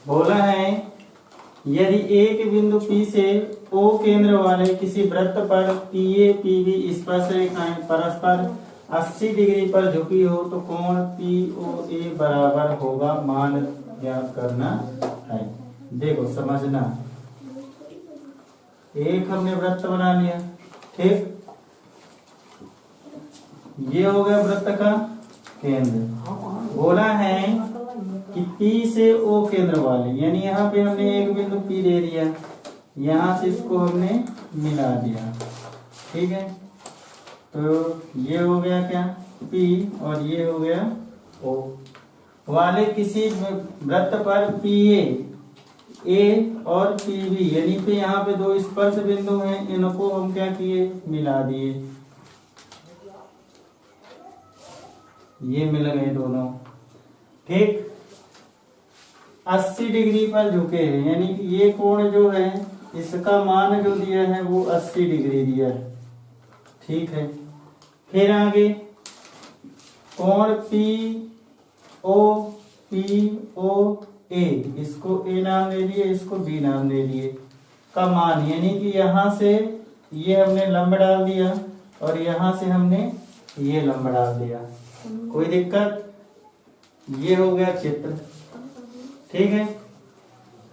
बोला है यदि एक बिंदु P से O केंद्र वाले किसी वृत्त पर PA PB स्पर्श रेखाएं परस्पर 80 डिग्री पर झुकी हो तो कोण POA बराबर होगा। मान ज्ञात करना है। देखो समझना, एक हमने वृत्त बना लिया, ठीक, ये हो गया वृत्त का केंद्र। बोला है कि P से O केंद्र वाले, यानी यहाँ पे हमने एक बिंदु P दे दिया, यहाँ से इसको हमने मिला दिया, ठीक है। तो ये हो गया क्या P और ये हो गया O वाले किसी वृत्त पर PA A और PB, यानी कि यहाँ पे दो स्पर्श बिंदु हैं, इनको हम क्या किए, मिला दिए, ये मिल गए दोनों, ठीक। 80 डिग्री पर झुके हैं, यानी कि ये कोण जो है इसका मान जो दिया है वो 80 डिग्री दिया है, ठीक है। फिर आगे कोण POA, इसको A नाम दे दिए, इसको B नाम दे दिए, का मान, यानी कि यहाँ से ये हमने लंब डाल दिया और यहाँ से हमने ये लंब डाल दिया, कोई दिक्कत। ये हो गया चित्र, ठीक है।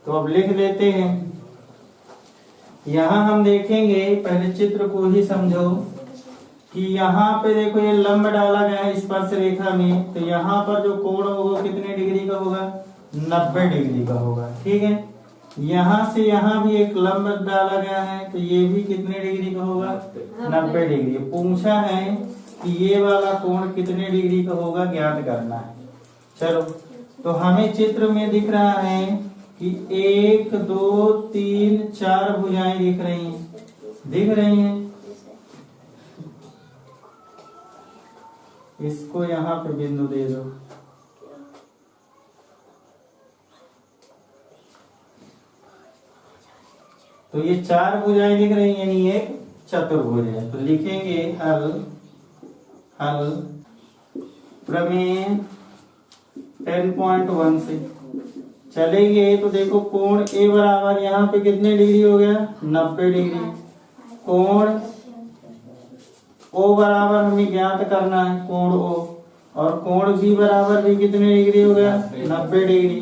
तो अब लिख लेते हैं। यहां हम देखेंगे, पहले चित्र को ही समझो कि यहाँ पे देखो ये लंब डाला गया है स्पर्श रेखा में, तो यहाँ पर जो कोण होगा कितने डिग्री का होगा, 90 डिग्री का होगा, ठीक है। यहाँ से यहाँ भी एक लंब डाला गया है, तो ये भी कितने डिग्री का होगा, 90 डिग्री। पूछा है कि ये वाला कोण कितने डिग्री का होगा, ज्ञात करना है। चलो, तो हमें चित्र में दिख रहा है कि 1 2 3 4 भुजाएं दिख रही हैं, इसको यहाँ पे बिंदु दे दो, तो ये 4 भुजाएं दिख रही हैं, यानी एक चतुर्भुज है। तो लिखेंगे हल प्रमेय 10.1 से चलेंगे। तो देखो कोण A बराबर यहाँ पे कितने डिग्री हो गया, 90 डिग्री। कोण O बराबर हमें ज्ञात करना है, कोण O, और कोण B बराबर भी कितने डिग्री हो गया, 90 डिग्री,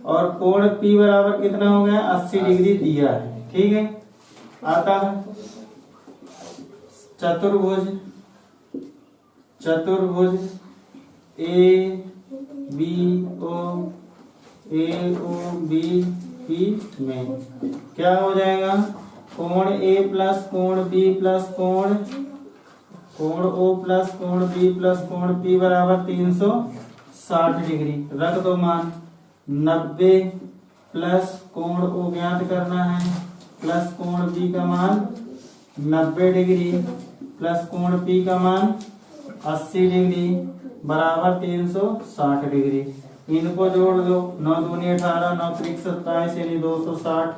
और कोण P बराबर कितना हो गया, 80 डिग्री दिया है, ठीक है। आता है चतुर्भुज AOB में क्या हो जाएगा, कोण A प्लस कोण B प्लस कोण O प्लस कोण B प्लस कोण P बराबर 360 डिग्री। रख दो मान, 90 प्लस कोण O ज्ञात करना है, प्लस कोण B का मान 90 डिग्री, प्लस कोण P का मान 80 डिग्री बराबर 360 डिग्री। इनको जोड़ दो, 9 दूनी 18, 9 त्रिक 27, यानी 260,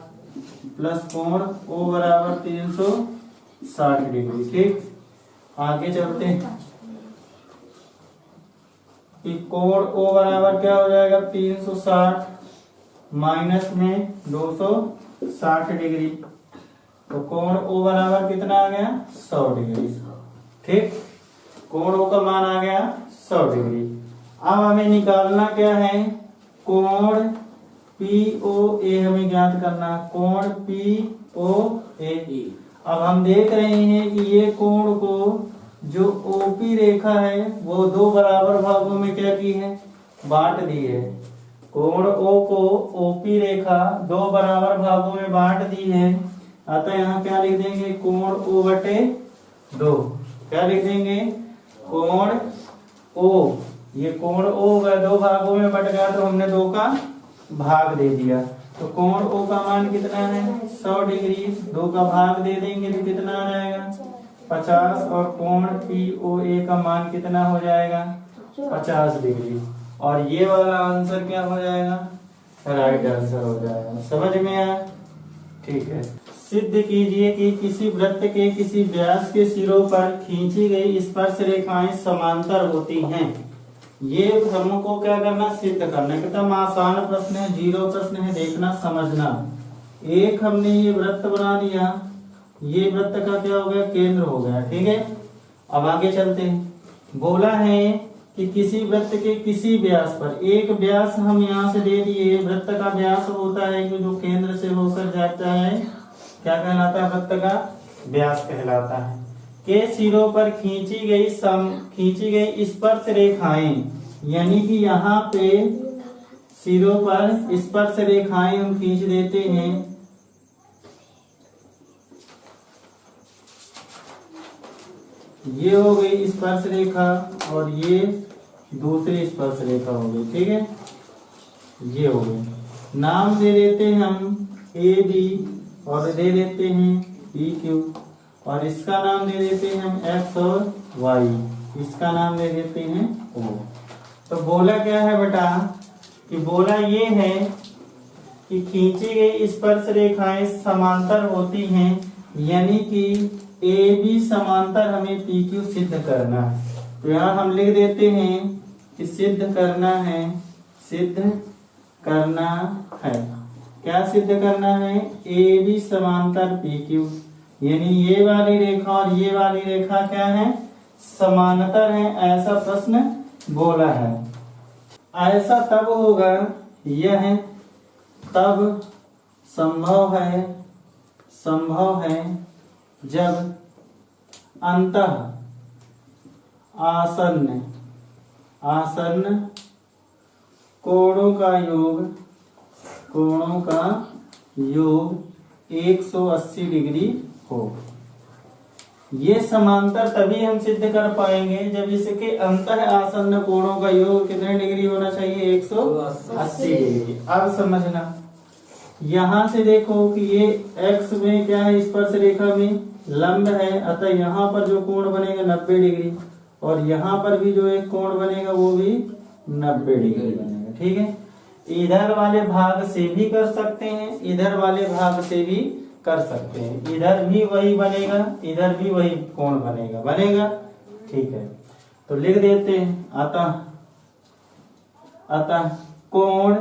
प्लस कोण O बराबर 360 डिग्री, ठीक। आगे चलते हैं कि कोण O बराबर क्या हो जाएगा, 360 माइनस में 260 डिग्री, तो कोण O बराबर कितना आ गया, 100 डिग्री, ठीक। कोण O का मान आ गया 100 डिग्री। अब हमें निकालना क्या है, कोण POA हमें ज्ञात करना, कोण POA। अब हम देख रहे हैं कि ये कोण को जो OP रेखा है वो दो बराबर भागों में क्या की है, बांट दी है। कोण O को OP रेखा दो बराबर भागों में बांट दी है, अतः यहाँ क्या लिख देंगे, कोण O बटे 2। क्या लिख देंगे, कोण O, ये कोण O दो भागों में बट गया, तो हमने 2 का भाग दे दिया, तो कोण O का मान कितना है, 100 डिग्री। 2 का भाग दे देंगे तो कितना आ जाएगा, 50, और कोण POA का मान कितना हो जाएगा, 50 डिग्री। और ये वाला आंसर क्या हो जाएगा, राइट आंसर हो जाएगा। समझ में आया, ठीक है। सिद्ध कीजिए कि किसी वृत्त के किसी व्यास के सिरों पर खींची गई स्पर्श रेखाएं समांतर होती हैं। ये हमको क्या करना, सिद्ध करना। एकदम आसान प्रश्न है, 0 प्रश्न है, देखना समझना। एक हमने ये वृत्त बना लिया, ये वृत्त का क्या हो गया, केंद्र हो गया। ठीक है, अब आगे चलते हैं। बोला है कि किसी वृत्त के किसी व्यास पर, एक व्यास हम यहाँ से दे दिए, वृत्त का व्यास होता है कि जो केंद्र से होकर जाता है, क्या कहलाता है, वृत्त का व्यास कहलाता है। के सिरों पर खींची गई स्पर्श रेखाएं, यानी कि यहाँ पे सिरों पर स्पर्श रेखाएं हम खींच देते हैं। ये हो गई स्पर्श रेखा और ये दूसरी स्पर्श रेखा हो गई। ठीक है, ये हो गई। नाम दे देते हैं हम ए बी और दे देते हैं पी क्यू, और इसका नाम दे देते हैं हम एक्स और वाई, इसका नाम दे देते हैं ओ। तो बोला क्या है बेटा, कि बोला ये है कि खींची गई स्पर्श रेखाएं समांतर होती हैं, यानी कि ए बी समांतर हमें पी क्यू सिद्ध करना है। तो यहाँ हम लिख देते हैं कि सिद्ध करना है, सिद्ध करना है। क्या सिद्ध करना है, ए बी समांतर पी क्यू, यानी ये वाली रेखा और ये वाली रेखा क्या है, समांतर है, ऐसा प्रश्न बोला है। ऐसा तब होगा, यह तब संभव है जब अंतः आसन्न कोणों का योग 180 डिग्री हो। ये समांतर तभी हम सिद्ध कर पाएंगे जब इसके अंतः आसन्न कोणों का योग कितने डिग्री होना चाहिए, 180 डिग्री। अब समझना, यहाँ से देखो कि ये x में क्या है, स्पर्श रेखा में लंब है, अतः यहाँ पर जो कोण बनेगा 90 डिग्री, और यहाँ पर भी जो एक कोण बनेगा वो भी 90 डिग्री बनेगा। ठीक है, इधर वाले भाग से भी कर सकते हैं, इधर वाले भाग से भी कर सकते हैं, इधर भी वही बनेगा, इधर भी वही कोण बनेगा। ठीक है, तो लिख देते हैं, अतः कोण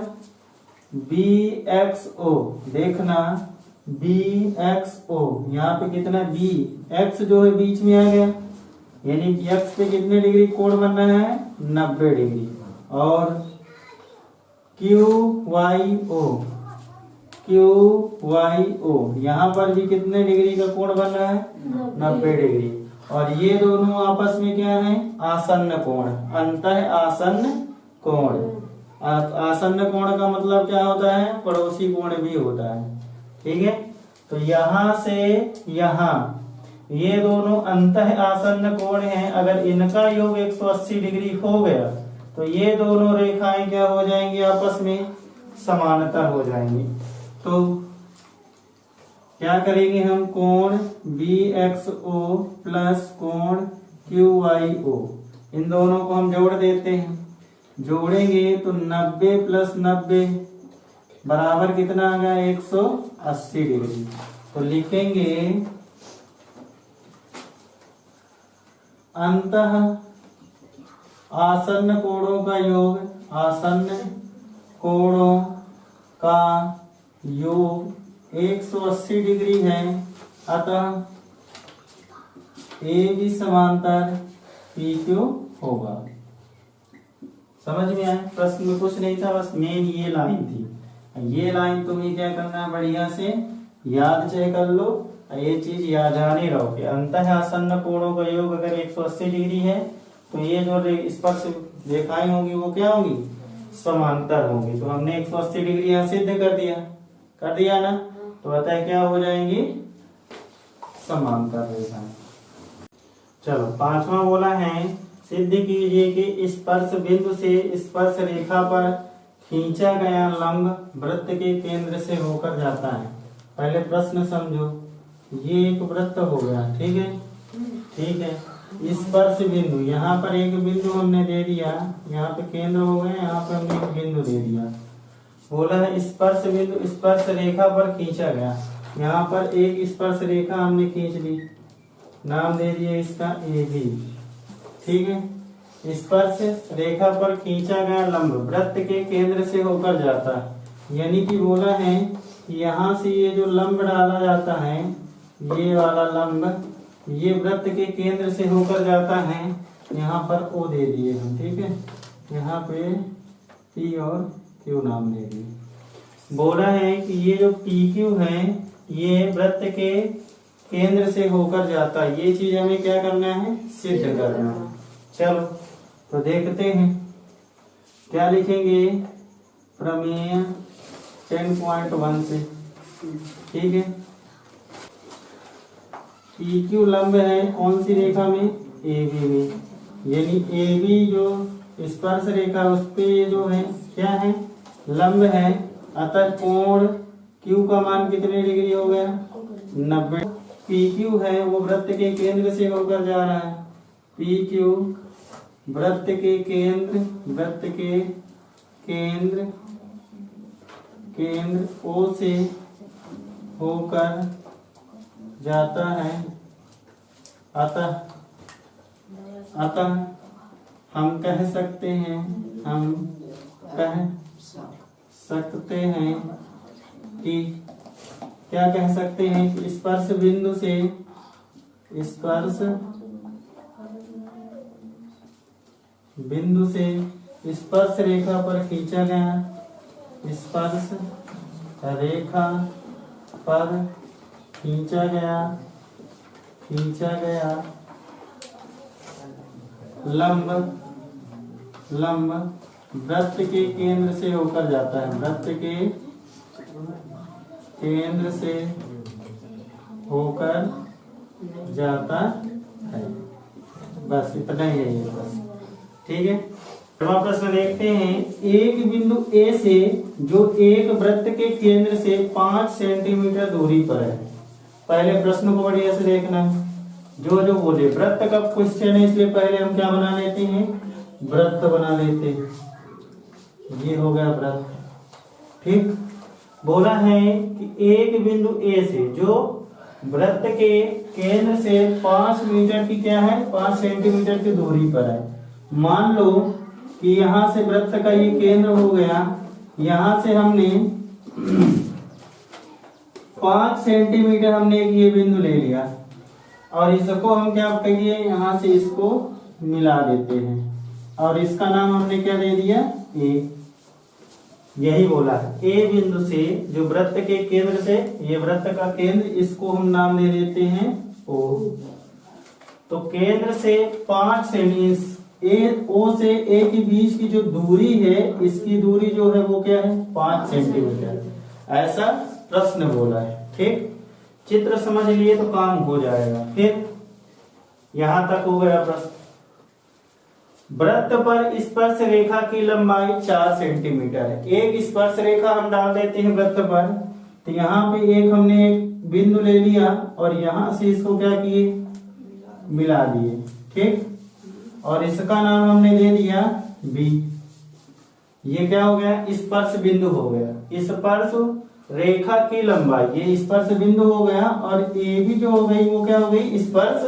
BXO, देखना BXO, यहाँ पे कितना B, X जो है बीच में आ गया, यानी X पे कितने डिग्री कोण बनना है, 90 डिग्री, और QYO, यहाँ पर भी कितने डिग्री का कोण बनना है, 90 डिग्री, और ये दोनों आपस में क्या है, आसन्न कोण, अंतः आसन्न कोण। आसन्न कोण का मतलब क्या होता है, पड़ोसी कोण भी होता है। ठीक है, तो यहाँ से यहाँ ये दोनों अंतः आसन्न कोण हैं, अगर इनका योग 180 डिग्री हो गया तो ये दोनों रेखाएं क्या हो जाएंगी, आपस में समांतर हो जाएंगी। तो क्या करेंगे हम, कोण BXO प्लस कोण QYO, इन दोनों को हम जोड़ देते हैं। जोड़ेंगे तो 90 प्लस 90 बराबर कितना आ गया, 180 डिग्री। तो लिखेंगे अंतः आसन्न कोणों का योग, आसन्न कोणों का योग 180 डिग्री है, अतः ए बी समांतर पी क्यू होगा। समझ में आया, प्रश्न में कुछ नहीं था, बस मेन ये लाइन थी। ये लाइन तुम्हें क्या करना है, बढ़िया से याद चाहे कर लो, ये चीज याद जाने रहो कि अंतः आसन्न कोणों का योग अगर 180 डिग्री है तो ये जो स्पर्श रेखाएं होंगी वो क्या होंगी, समांतर होंगी। तो हमने 180 डिग्री यहाँ सिद्ध कर दिया ना, तो बताए क्या हो जाएंगी, समांतर रेखाएं। चलो 5वां बोला है, सिद्ध कीजिए कि स्पर्श बिंदु से स्पर्श रेखा पर खींचा गया लंब वृत्त के केंद्र से होकर जाता है। पहले प्रश्न समझो, ये एक वृत्त हो गया, ठीक है। स्पर्श बिंदु, यहाँ पर एक बिंदु हमने दे दिया, यहाँ पे केंद्र हो गए, यहाँ पे हमने एक बिंदु दे दिया। बोला है स्पर्श बिंदु स्पर्श रेखा पर खींचा गया, यहाँ पर एक स्पर्श रेखा हमने खींच ली, नाम दे दिया इसका AB। ठीक है, स्पर्श रेखा पर खींचा गया लंब वृत्त के केंद्र से होकर जाता है। यानी कि बोला है यहाँ से ये जो लंब डाला जाता है, ये वाला लंब ये वृत्त के केंद्र से होकर जाता है। यहाँ पर ओ दे दिए हम, ठीक है, यहाँ पे पी और क्यू नाम दे दिए। बोला है कि ये जो पी क्यू है ये वृत्त के केंद्र से होकर जाता है। ये चीज हमें क्या करना है, सिद्ध करना है। चलो तो देखते हैं क्या लिखेंगे, प्रमेय 10.1 से, ठीक है। पी क्यू लंब है कौन सी रेखा में, ए बी में, यानी ए बी जो स्पर्श रेखा उस पे जो है क्या है, लंब है। अतः कोण क्यू का मान कितने डिग्री हो गया, 90। पी क्यू है वो वृत्त के केंद्र से होकर जा रहा है। पी क्यू वृत्त के केंद्र ओ से होकर जाता है। अतः हम कह सकते हैं कि क्या कह सकते हैं कि स्पर्श बिंदु से स्पर्श रेखा पर खींचा गया लंब वृत्त के केंद्र से होकर जाता है। वृत्त के केंद्र से होकर जाता है। बस इतना ही है ये, बस ठीक है। अब प्रश्न देखते हैं। एक बिंदु ए से जो एक वृत्त के केंद्र से 5 सेंटीमीटर दूरी पर है। पहले प्रश्न को बढ़िया से देखना है। जो बोले वृत्त का क्वेश्चन है, इसलिए पहले हम क्या बना लेते हैं, वृत्त बना लेते हैं। ये हो गया वृत्त, ठीक। बोला है कि एक बिंदु ए से जो वृत्त के केंद्र से 5 मीटर की क्या है, 5 सेंटीमीटर की दूरी पर है। मान लो कि यहां से वृत्त का ये केंद्र हो गया, यहां से हमने 5 सेंटीमीटर हमने एक ये बिंदु ले लिया और इसको हम क्या कहिए, यहां से इसको मिला देते हैं और इसका नाम हमने क्या दे दिया, ए। यही बोला है। ए बिंदु से जो वृत्त के केंद्र से, ये वृत्त का केंद्र, इसको हम नाम दे देते हैं ओ। तो केंद्र से 5 सेंटीमीटर, ओ से ए के बीच की जो दूरी है, इसकी दूरी जो है वो क्या है, 5 सेंटीमीटर। ऐसा प्रश्न बोला है, ठीक। चित्र समझ लिए तो काम हो जाएगा। फिर यहां तक हो गया प्रश्न। वृत्त पर स्पर्श रेखा की लंबाई 4 सेंटीमीटर है। एक स्पर्श रेखा हम डाल देते हैं वृत्त पर, तो यहाँ पे एक हमने एक बिंदु ले लिया और यहां से इसको क्या किए, मिला दिए, ठीक। और इसका नाम हमने दे दिया बी। ये क्या हो गया, स्पर्श बिंदु हो गया। स्पर्श रेखा की लंबाई, ये स्पर्श बिंदु हो गया और ए भी जो हो गई वो क्या हो गई, स्पर्श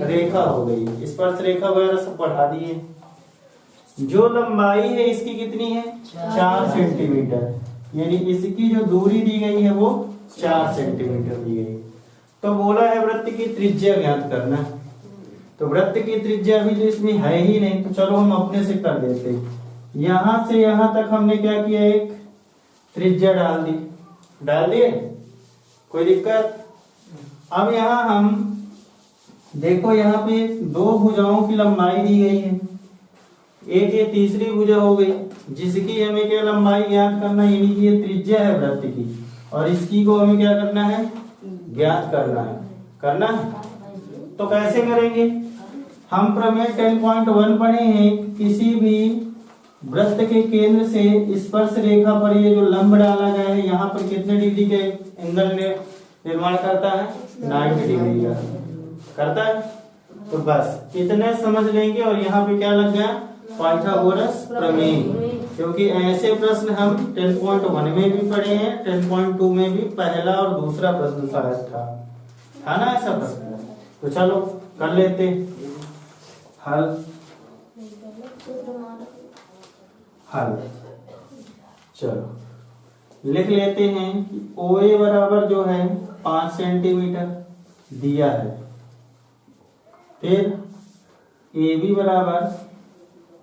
रेखा हो गई। स्पर्श रेखा वगैरह सब बढ़ा दिए। जो लंबाई है इसकी कितनी है, 4 सेंटीमीटर, यानी इसकी जो दूरी दी गई है वो 4 सेंटीमीटर दी गई। तो बोला है वृत्त की त्रिज्या ज्ञात करना। तो वृत्त की त्रिज्या भी जो इसमें है ही नहीं, तो चलो हम अपने से कर देते। यहां से यहां तक हमने क्या किया, एक त्रिज्या डाल दिए, कोई दिक्कत। अब यहां हम देखो, यहाँ पे 2 भुजाओं की लंबाई दी गई है। एक ये तीसरी भुजा हो गई जिसकी हमें क्या लंबाई ज्ञात करना है, यानी कि ये त्रिज्या है वृत्त की, और इसकी को हमें क्या करना है, ज्ञात करना है। तो कैसे करेंगे, हम प्रमेय 10.1 पढ़े हैं। किसी भी वृत्त के केंद्र से स्पर्श रेखा पर ये जो लंब डाला गया है, यहाँ पर कितने डिग्री के एंगल निर्माण करता है, 90 डिग्री का करता है। तो बस इतने समझ लेंगे। और यहाँ पे क्या लग गया, पाइथागोरस प्रमेय, क्योंकि ऐसे प्रश्न हम 10.1 में भी पढ़े हैं, 10.2 में भी पहला और दूसरा प्रश्न शायद था ना ऐसा प्रश्न। तो चलो कर लेते हल। हल। चलो लिख लेते हैं कि OA बराबर जो है 5 सेंटीमीटर दिया है, फिर AB बराबर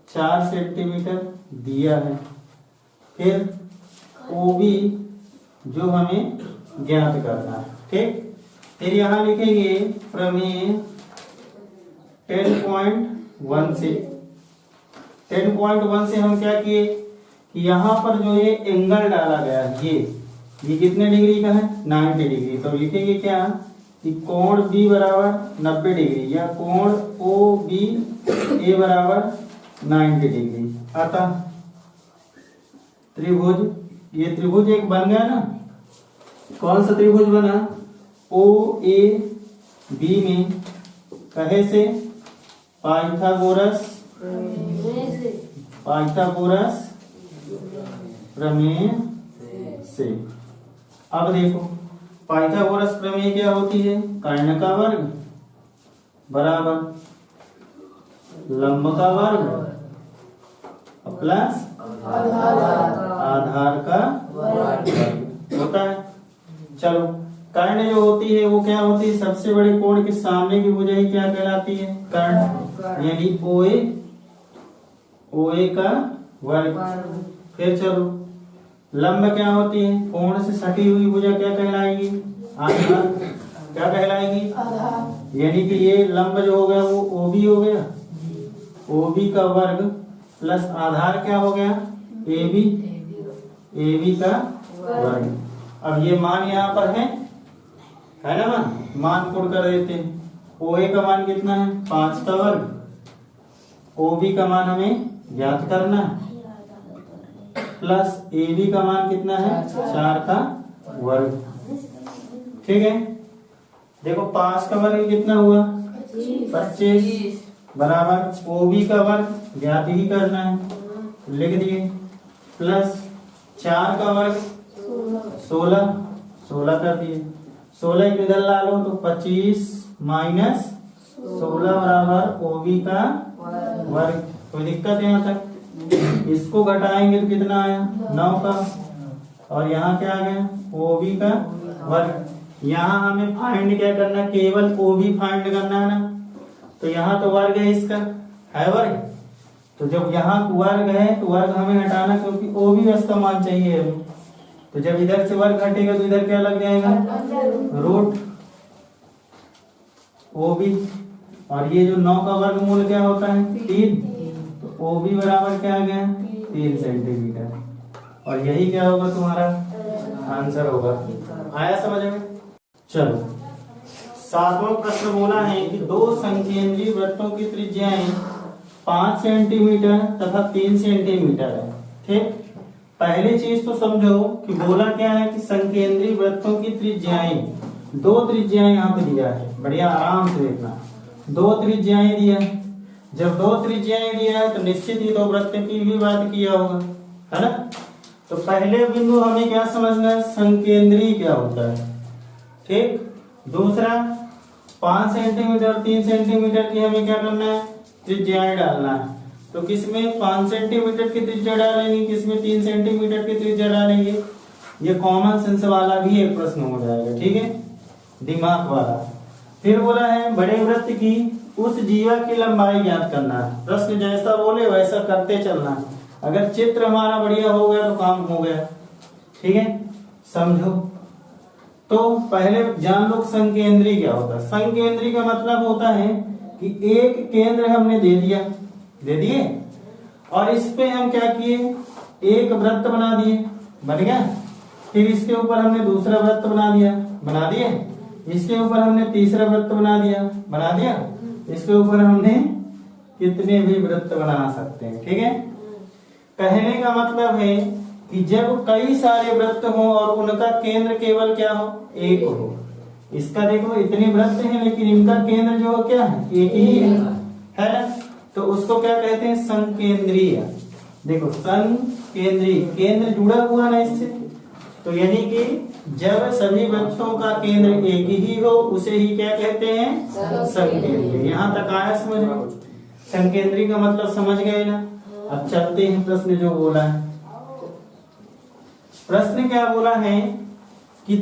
4 सेंटीमीटर दिया है, फिर OB जो हमें ज्ञात करना है। ठीक, फिर यहां लिखेंगे प्रमेय 10.1 से। 10.1 से हम क्या किए कि यहाँ पर जो ये एंगल डाला गया है ये कितने डिग्री का है 90 डिग्री। तो लिखेंगे क्या कि कोण B बराबर 90 डिग्री या कोण OBA बराबर 90 डिग्री। अतः त्रिभुज, ये त्रिभुज एक बन गया ना। कौन सा त्रिभुज बना? OAB में कहे से पाइथागोरस प्रमेय से। अब देखो पाइथागोरस प्रमेय क्या होती है? कर्ण का वर्ग बराबर लंब का वर्ग प्लस आधार का वर्ग होता है। चलो कर्ण जो होती है वो क्या होती है? सबसे बड़े कोण के सामने की भुजा क्या कहलाती है? कर्ण, यानी OA का वर्ग। फिर चलो लंब क्या होती है? कोण से सटी हुई भुजा क्या कहलाएगी? आधार। क्या कहलाएगी? आधार। यानी कि ये लंब जो हो गया वो OB हो गया, OB का वर्ग प्लस आधार क्या हो गया? AB का वर्ग। अब ये मान यहाँ पर है ना मान पुट कर देते हैं। OA का मान कितना है? 5 का वर्ग। OB का मान हमें ज्ञात करना है प्लस AB का मान कितना है? 4 का वर्ग। ठीक है, देखो 5 का वर्ग कितना हुआ? 25 बराबर OB का वर्ग ज्ञात ही करना है, लिख दिए, प्लस 4 का वर्ग 16 कर दिए। 16 इधर ला लो तो 25 माइनस 16 बराबर OB का वर्ग। कोई दिक्कत है यहाँ तक? इसको घटाएंगे तो कितना आया? 9 का। और यहाँ क्या आ गया? OB का वर्ग। यहाँ हमें फाइंड क्या करना है? केवल OB फाइंड करना है ना। तो यहाँ तो वर्ग है, इसका है वर्ग। तो जब यहाँ वर्ग है तो वर्ग हमें हटाना, क्योंकि OB उसका मान चाहिए हमें। तो जब इधर से वर्ग हटेगा तो इधर क्या लग जाएगा? Root OB। और ये जो 9 का वर्गमूल क्या होता है? 3। तो OB बराबर क्या आ गया? 3 सेंटीमीटर। और यही क्या होगा? तुम्हारा आंसर होगा। आया समझ में? चलो 7वां प्रश्न बोला है कि दो संकेंद्रीय वृत्तों की त्रिज्याएं 5 सेंटीमीटर तथा 3 सेंटीमीटर है। ठीक, पहली चीज तो समझो कि बोला क्या है कि संकेंद्रीय वृत्तों की त्रिज्याएं, 2 त्रिज्याएं यहाँ पे दिया है। बढ़िया आराम से देखना, 2 त्रिज्याएं दिया। जब 2 त्रिज्याएं दिया है तो निश्चित ही 2 वृत्त की भी बात किया होगा, है ना। तो पहले बिंदु हमें क्या समझना है? संकेंद्रीय क्या होता है। ठीक, दूसरा 5 सेंटीमीटर 3 सेंटीमीटर की हमें क्या करना है? त्रिज्याएं डालना है। तो किसमें 5 सेंटीमीटर की त्रिज्या डालेंगे, किसमें 3 सेंटीमीटर की त्रिज्या डालेंगे। ये कॉमन सेंस वाला भी एक प्रश्न हो जाएगा, ठीक है, दिमाग वाला। फिर बोला है बड़े वृत्त की उस जीवा की लंबाई ज्ञात करना है। प्रश्न जैसा बोले वैसा करते चलना है। अगर चित्र हमारा बढ़िया हो गया तो काम हो गया। ठीक है, समझो। तो पहले जान लो संकेंद्री क्या होता है। संकेंद्री का मतलब होता है कि एक केंद्र हमने दे दिए और इस पे हम क्या किए? एक वृत्त बना दिए, बन गया। फिर इसके ऊपर हमने दूसरा वृत्त बना दिए। इसके ऊपर हमने तीसरा वृत्त बना दिया। इसके ऊपर हमने कितने भी वृत्त बना सकते हैं। ठीक है, कहने का मतलब है कि जब कई सारे वृत्त हो और उनका केंद्र केवल क्या हो? एक हो। इसका देखो इतने वृत्त हैं लेकिन इनका केंद्र जो क्या है? एक ही है ना। तो उसको क्या कहते हैं? संकेंद्रीय। देखो संकेंद्रीय, केंद्र जुड़ा हुआ ना इससे, तो यानी कि जब सभी वृत्तों का केंद्र एक ही हो उसे ही क्या कहते हैं? संकेंद्रीय। यहाँ तक आया समझ में? संकेंद्रीय का मतलब समझ गए ना। अब चलते हैं प्रश्न जो बोला है। प्रश्न क्या बोला है कि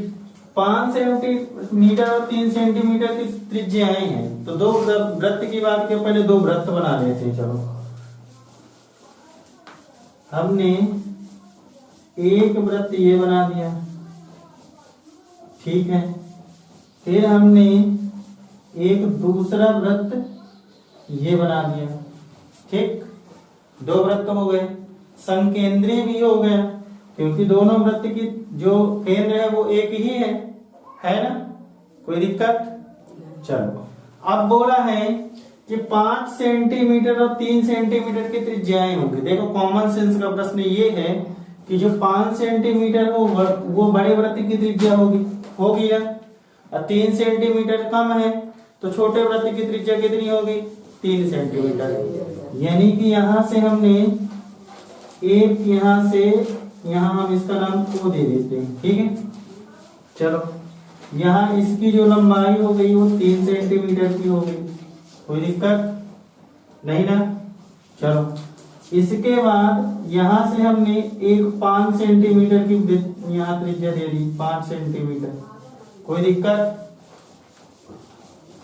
5 सेंटीमीटर और 3 सेंटीमीटर की त्रिज्याएं हैं। तो दो वृत्त की बात की, पहले दो वृत्त बना लेते हैं। चलो, हमने एक वृत्त ये बना दिया, ठीक है। फिर हमने एक दूसरा वृत्त ये बना दिया, ठीक। दो वृत्त हो गए, संकेंद्रीय भी हो गया, क्योंकि दोनों वृत्त की जो केंद्र है वो एक ही है ना, कोई दिक्कत। चलो, अब बोला है कि 5 सेंटीमीटर और 3 सेंटीमीटर की त्रिज्याएं होंगी। देखो, कॉमन सेंस का प्रश्न ये है कि जो 5 सेंटीमीटर हो वो बड़े वृत्त की त्रिज्या होगी ना, और 3 सेंटीमीटर कम है तो छोटे वृत्त की त्रिज्या कितनी होगी? 3 सेंटीमीटर। यानी कि यहां से हमने एक, यहां से यहां हम इसका नाम O दे देते हैं, ठीक है। चलो, यहाँ इसकी जो लंबाई हो गई वो 3 सेंटीमीटर की हो गई, कोई दिक्कत नहीं ना। चलो, इसके बाद यहां से हमने एक 5 सेंटीमीटर की यहाँ त्रिज्या दे दी, 5 सेंटीमीटर, कोई दिक्कत।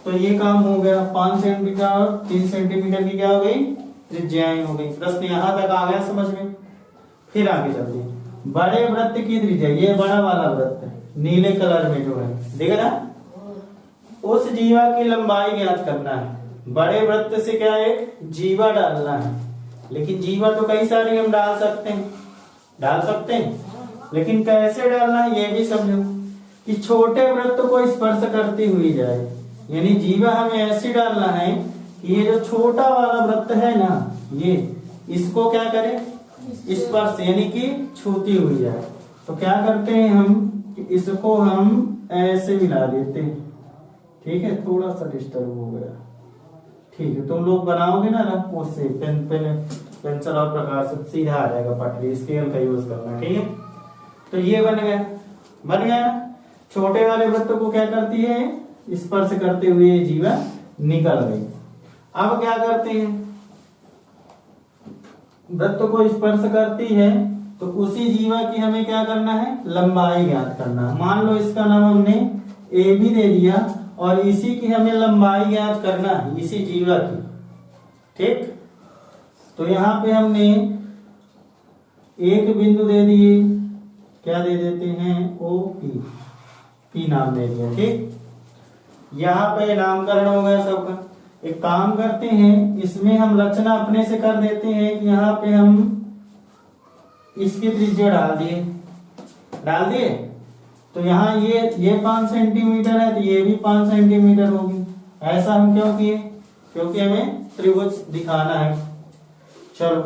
तो ये काम हो गया, 5 सेंटीमीटर और 3 सेंटीमीटर की क्या हो गई? त्रिज्याएं हो गई। प्रश्न यहां तक आ गया समझ में। फिर आगे चलते हैं। बड़े वृत्त की त्रिज्या, ये बड़ा वाला वृत्त है, नीले कलर में जो है, देख रहा, उस जीवा की लंबाई ज्ञात करना है। बड़े वृत्त से क्या है? जीवा डालना है। लेकिन जीवा तो कई सारी हम डाल सकते हैं, लेकिन कैसे डालना है ये भी समझो कि छोटे वृत्त को स्पर्श करती हुई जाए। यानी जीवा हमें ऐसी डालना है कि ये जो छोटा वाला वृत्त है ना, ये इसको क्या करे? स्पर्श, यानी कि छूती हुई जाए। तो क्या करते हैं हम, इसको हम ऐसे मिला देते हैं, ठीक है। थोड़ा सा डिस्टर्ब हो गया, ठीक है। तुम लोग बनाओगे ना रफ, उससे पेंसिल और प्रकार से सीधा आ जाएगा पटरी, स्केल का यूज करना, ठीक है। तो ये बन गया। छोटे वाले वृत्त को क्या करती है? स्पर्श करते हुए जीवा निकल गई। अब क्या करते हैं? वृत्त को स्पर्श करती है तो उसी जीवा की हमें क्या करना है? लंबाई ज्ञात करना। मान लो इसका नाम हमने ए भी दे दिया और इसी की हमें लंबाई ज्ञात करना है, इसी जीवा की, ठीक। तो यहां पे हमने एक बिंदु दे दिए, क्या दे देते हैं? ओ पी नाम दे दिया, ठीक। यहाँ पे नामकरण हो गया सबका। एक काम करते हैं, इसमें हम रचना अपने से कर देते हैं कि यहाँ पे हम इसकी त्रिज्या डाल दिए। तो यहाँ ये 5 सेंटीमीटर है तो ये भी 5 सेंटीमीटर होगी। ऐसा हम क्यों किए? क्योंकि हमें त्रिभुज दिखाना है। चलो,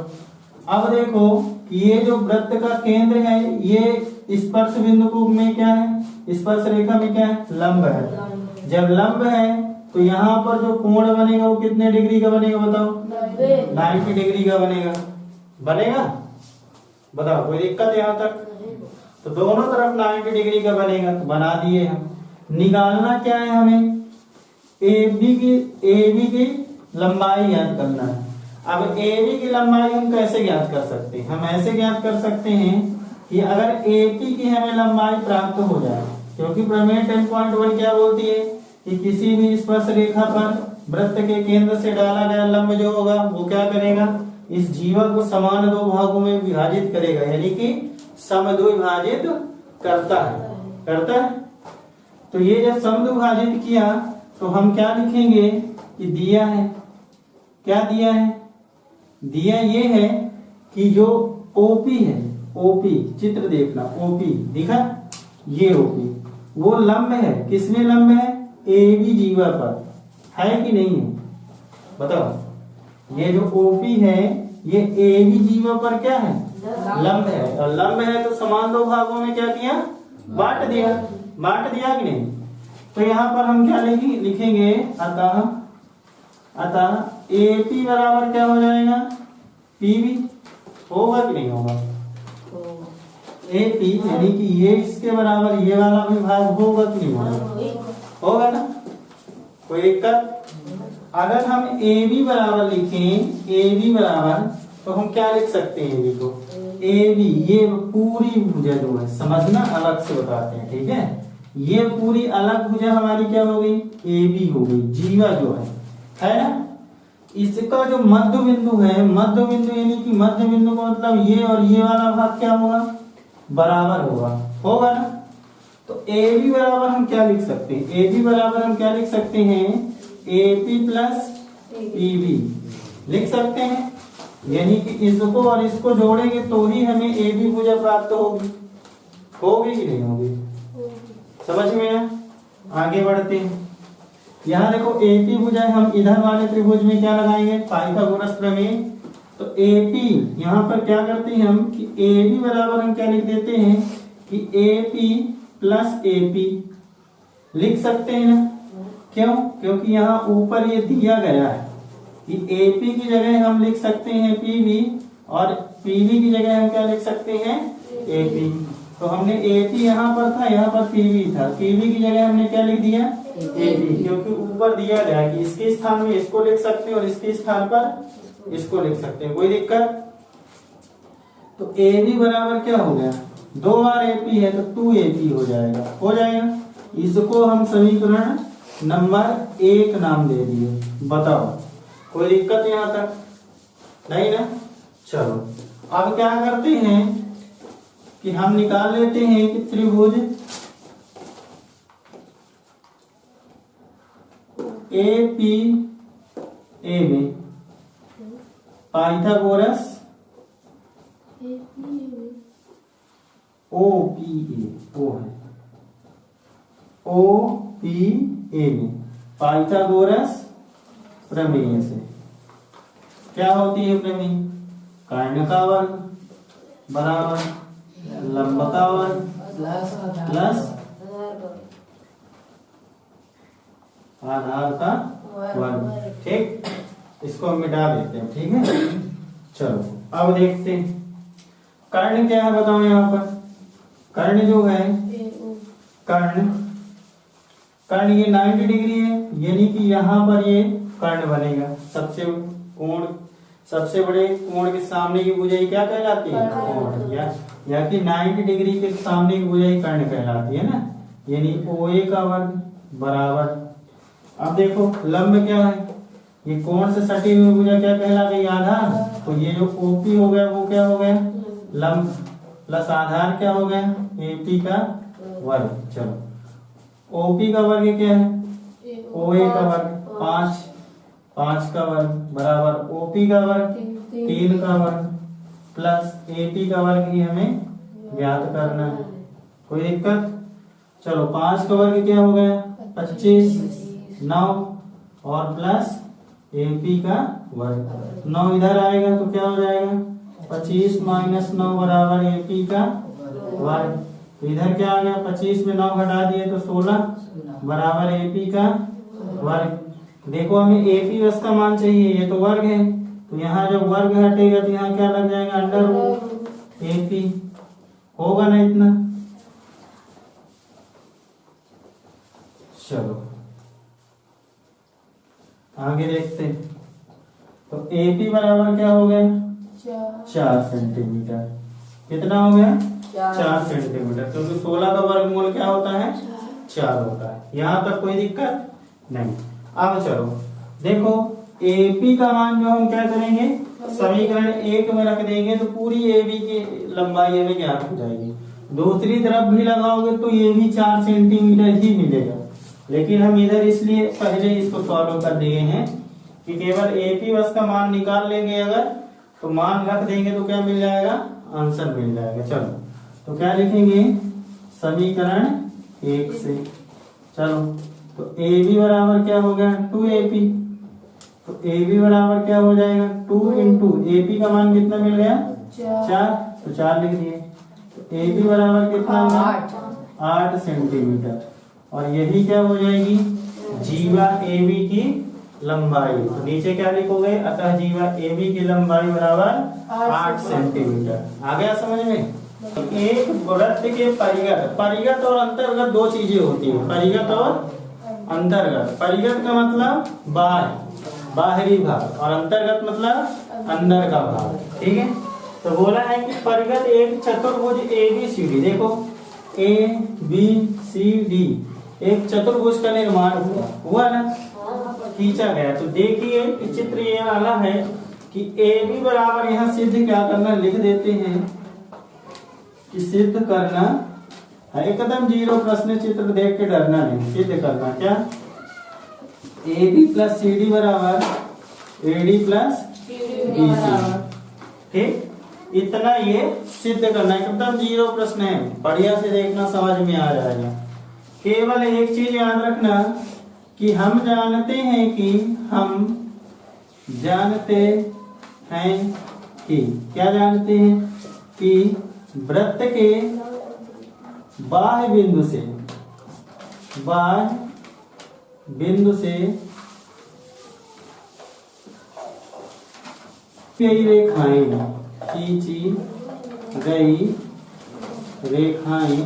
अब देखो कि ये जो वृत्त का केंद्र है, ये स्पर्श बिंदु में क्या है? स्पर्श रेखा में क्या है? लंब है। जब लंब है तो यहाँ पर जो कोण बनेगा वो कितने डिग्री का बनेगा बताओ? 90 डिग्री का बनेगा। बताओ, कोई दिक्कत यहाँ तक? तो दोनों तरफ 90 डिग्री का बनेगा, तो बना दिए हम। निकालना क्या है हमें? AB की लंबाई ज्ञात करना है। अब AB की लंबाई हम कैसे ज्ञात कर सकते हैं? हम ऐसे ज्ञात कर सकते हैं कि अगर AP की हमें लंबाई प्राप्त हो जाए, क्योंकि प्रमेय 10.1 क्या बोलती है कि किसी भी स्पर्श रेखा पर वृत्त के केंद्र से डाला गया लंब जो होगा वो क्या करेगा? इस जीवा को समान दो भागों में विभाजित करेगा, यानी कि समद्विभाजित करता है। तो ये जब समद्विभाजित किया तो हम क्या लिखेंगे कि दिया है, क्या दिया है? दिया ये है कि जो OP है, OP चित्र देखना, OP दिखा, ये OP वो लंब है, किसमें लंब है? AB जीवा पर है कि नहीं है? बताओ, ये जो OP है ये AB जीवा पर क्या है? लंब है। और लंब है तो समान दो भागों में क्या किया? बांट दिया कि नहीं? तो यहाँ पर हम क्या लिखेंगे? अतः AP बराबर क्या हो जाएगा? PB होगा कि नहीं होगा? AP यानी कि ये इसके बराबर ये वाला भी भाग होगा कि नहीं होगा ना? कोई दिक्कत? अगर हम AB बराबर लिखें, AB बराबर तो हम क्या लिख सकते हैं ए बी को, ए बी ये पूरी भुजा जो है, समझना अलग से बताते हैं, ठीक है। ये पूरी अलग भुजा हमारी क्या हो गई, ए बी हो गई, जीवा जो है ना। इसका जो मध्य बिंदु है, मध्य बिंदु यानी कि मध्य बिंदु का मतलब ये और ये वाला भाग क्या होगा, बराबर होगा ना। तो ए बी बराबर हम क्या लिख सकते हैं, ए बी बराबर हम क्या लिख सकते हैं, A P plus P B लिख सकते हैं। यानी कि इसको और इसको जोड़ेंगे तो ही हमें ए बी भुजा प्राप्त होगी कि नहीं होगी, समझ में आया। आगे बढ़ते हैं, यहाँ देखो ए पी भुजा हम इधर वाले त्रिभुज में क्या लगाएंगे, पाइथागोरस प्रमेय। तो ए पी यहाँ पर क्या करते हैं हम कि ए बी बराबर हम क्या लिख देते हैं कि A P plus A P लिख सकते हैं ना। क्यों, क्योंकि यहाँ ऊपर ये दिया गया है कि ए पी की जगह हम लिख सकते हैं पी बी और पी बी की जगह हम क्या लिख सकते हैं, ए पी। तो हमने ए पी यहाँ पर था, यहाँ पर पी बी था, पी बी की जगह हमने क्या लिख दिया, ए बी, क्योंकि ऊपर दिया गया कि इसके स्थान में इसको लिख सकते हैं और इसके स्थान पर इसको लिख सकते हैं, कोई दिक्कत। तो ए बी बराबर क्या हो गया, 2 बार ए पी है तो 2 ए पी हो जाएगा। इसको हम समीकरण नंबर 1 नाम दे दिए। बताओ कोई दिक्कत यहाँ तक नहीं ना। चलो अब क्या करते हैं कि हम निकाल लेते हैं कि त्रिभुज ए पी ए में पाइथागोरस ओ पी ए, ओ है ओ पी ए में पाइथागोरस प्रमेय से क्या होती है प्रमेय, कर्ण का वर्ग बराबर लंब का वर्ग प्लस आधार का वर्ग। ठीक, इसको हम मिटा देते हैं, ठीक है। चलो अब देखते हैं कर्ण क्या है, बताओ यहाँ पर कर्ण जो है, कर्ण ये 90 डिग्री है, यानी कि यहाँ पर ये कर्ण बनेगा। सबसे बड़े कोण के सामने की भुजा क्या कहलाती है, कोण, या कि 90 डिग्री के सामने की भुजा कर्ण कहलाती है ना, यानी OA का वर्ग बराबर। अब देखो लंब क्या है, ये कोण से सटी हुई भुजा क्या कहला गई, आधार। तो ये जो OP हो गया वो क्या हो गया, लंब प्लस आधार क्या हो गया, AP का वर्ग। चलो OP का वर्ग क्या है, OA का वर्ग 5 का वर्ग बराबर OP का वर्ग 3 का वर्ग प्लस AP का वर्ग ही हमें ज्ञात करना है, कोई दिक्कत। चलो 5 का वर्ग क्या हो गया, 25, 9 और प्लस AP का वर्ग, 9 इधर आएगा तो क्या हो जाएगा, 25 माइनस 9 बराबर AP का वर्ग। तो इधर क्या आ गया, 25 में 9 घटा दिए तो 16 बराबर AP का वर्ग। देखो हमें AP बस का मान चाहिए, ये तो वर्ग है, तो यहाँ जब वर्ग हटेगा तो यहाँ क्या लग जाएगा, अंडर रूट AP होगा ना इतना। चलो आगे देखते हैं। तो AP बराबर क्या हो गया, 4 सेंटीमीटर। कितना हो गया, 4 सेंटीमीटर, क्योंकि 16 का वर्गमूल क्या होता है, 4 होता है। यहाँ तक कोई दिक्कत नहीं। अब चलो देखो AP का मान जो हम क्या करेंगे, समीकरण 1 में रख देंगे तो पूरी AB की लंबाई हमें ज्ञात हो जाएगी। दूसरी तरफ भी लगाओगे तो ये भी 4 सेंटीमीटर ही मिलेगा, लेकिन हम इधर इसलिए पहले इसको सॉल्व कर दिए हैं कि केवल AP बस का मान निकाल लेंगे, अगर तो मान रख देंगे तो क्या मिल जाएगा, आंसर मिल जाएगा। चलो तो क्या लिखेंगे, समीकरण 1 से। चलो तो AB बराबर क्या हो गया, 2AP। तो AB बराबर क्या हो जाएगा, 2 इंटू AP का मान कितना मिल गया, 4, तो 4 लिख दिए। तो AB बराबर कितना होगा, 8 सेंटीमीटर, और यही क्या हो जाएगी, जीवा AB की लंबाई। तो नीचे क्या लिखोगे, अतः जीवा AB की लंबाई बराबर 8 सेंटीमीटर। आ गया समझ में। एक वृत्त के परिगत और अंतर्गत 2 चीजें होती है, परिगत और अंतर्गत। परिगत का मतलब बाह्य बाहरी भाग और अंतर्गत मतलब अंदर का भाग। ठीक है, तो बोला है कि परिगत एक चतुर्भुज ABCD, देखो ABCD एक चतुर्भुज का निर्माण हुआ ना, खींचा गया। तो देखिए कि चित्र ये वाला है कि AB बराबर यहाँ सिद्ध क्या करना, लिख देते हैं कि सिद्ध करना है, एकदम जीरो प्रश्न चित्र देख के डरना नहीं, सिद्ध करना क्या, AB प्लस CD बराबर AD प्लस BC। ठीक, इतना ये सिद्ध करना है, एकदम जीरो प्रश्न है, बढ़िया से देखना, समझ में आ जाएगा। केवल एक चीज याद रखना कि हम जानते हैं कि क्या जानते हैं कि वृत्त के बाह्य बिंदु से कई रेखाएं खींची गई रेखाएं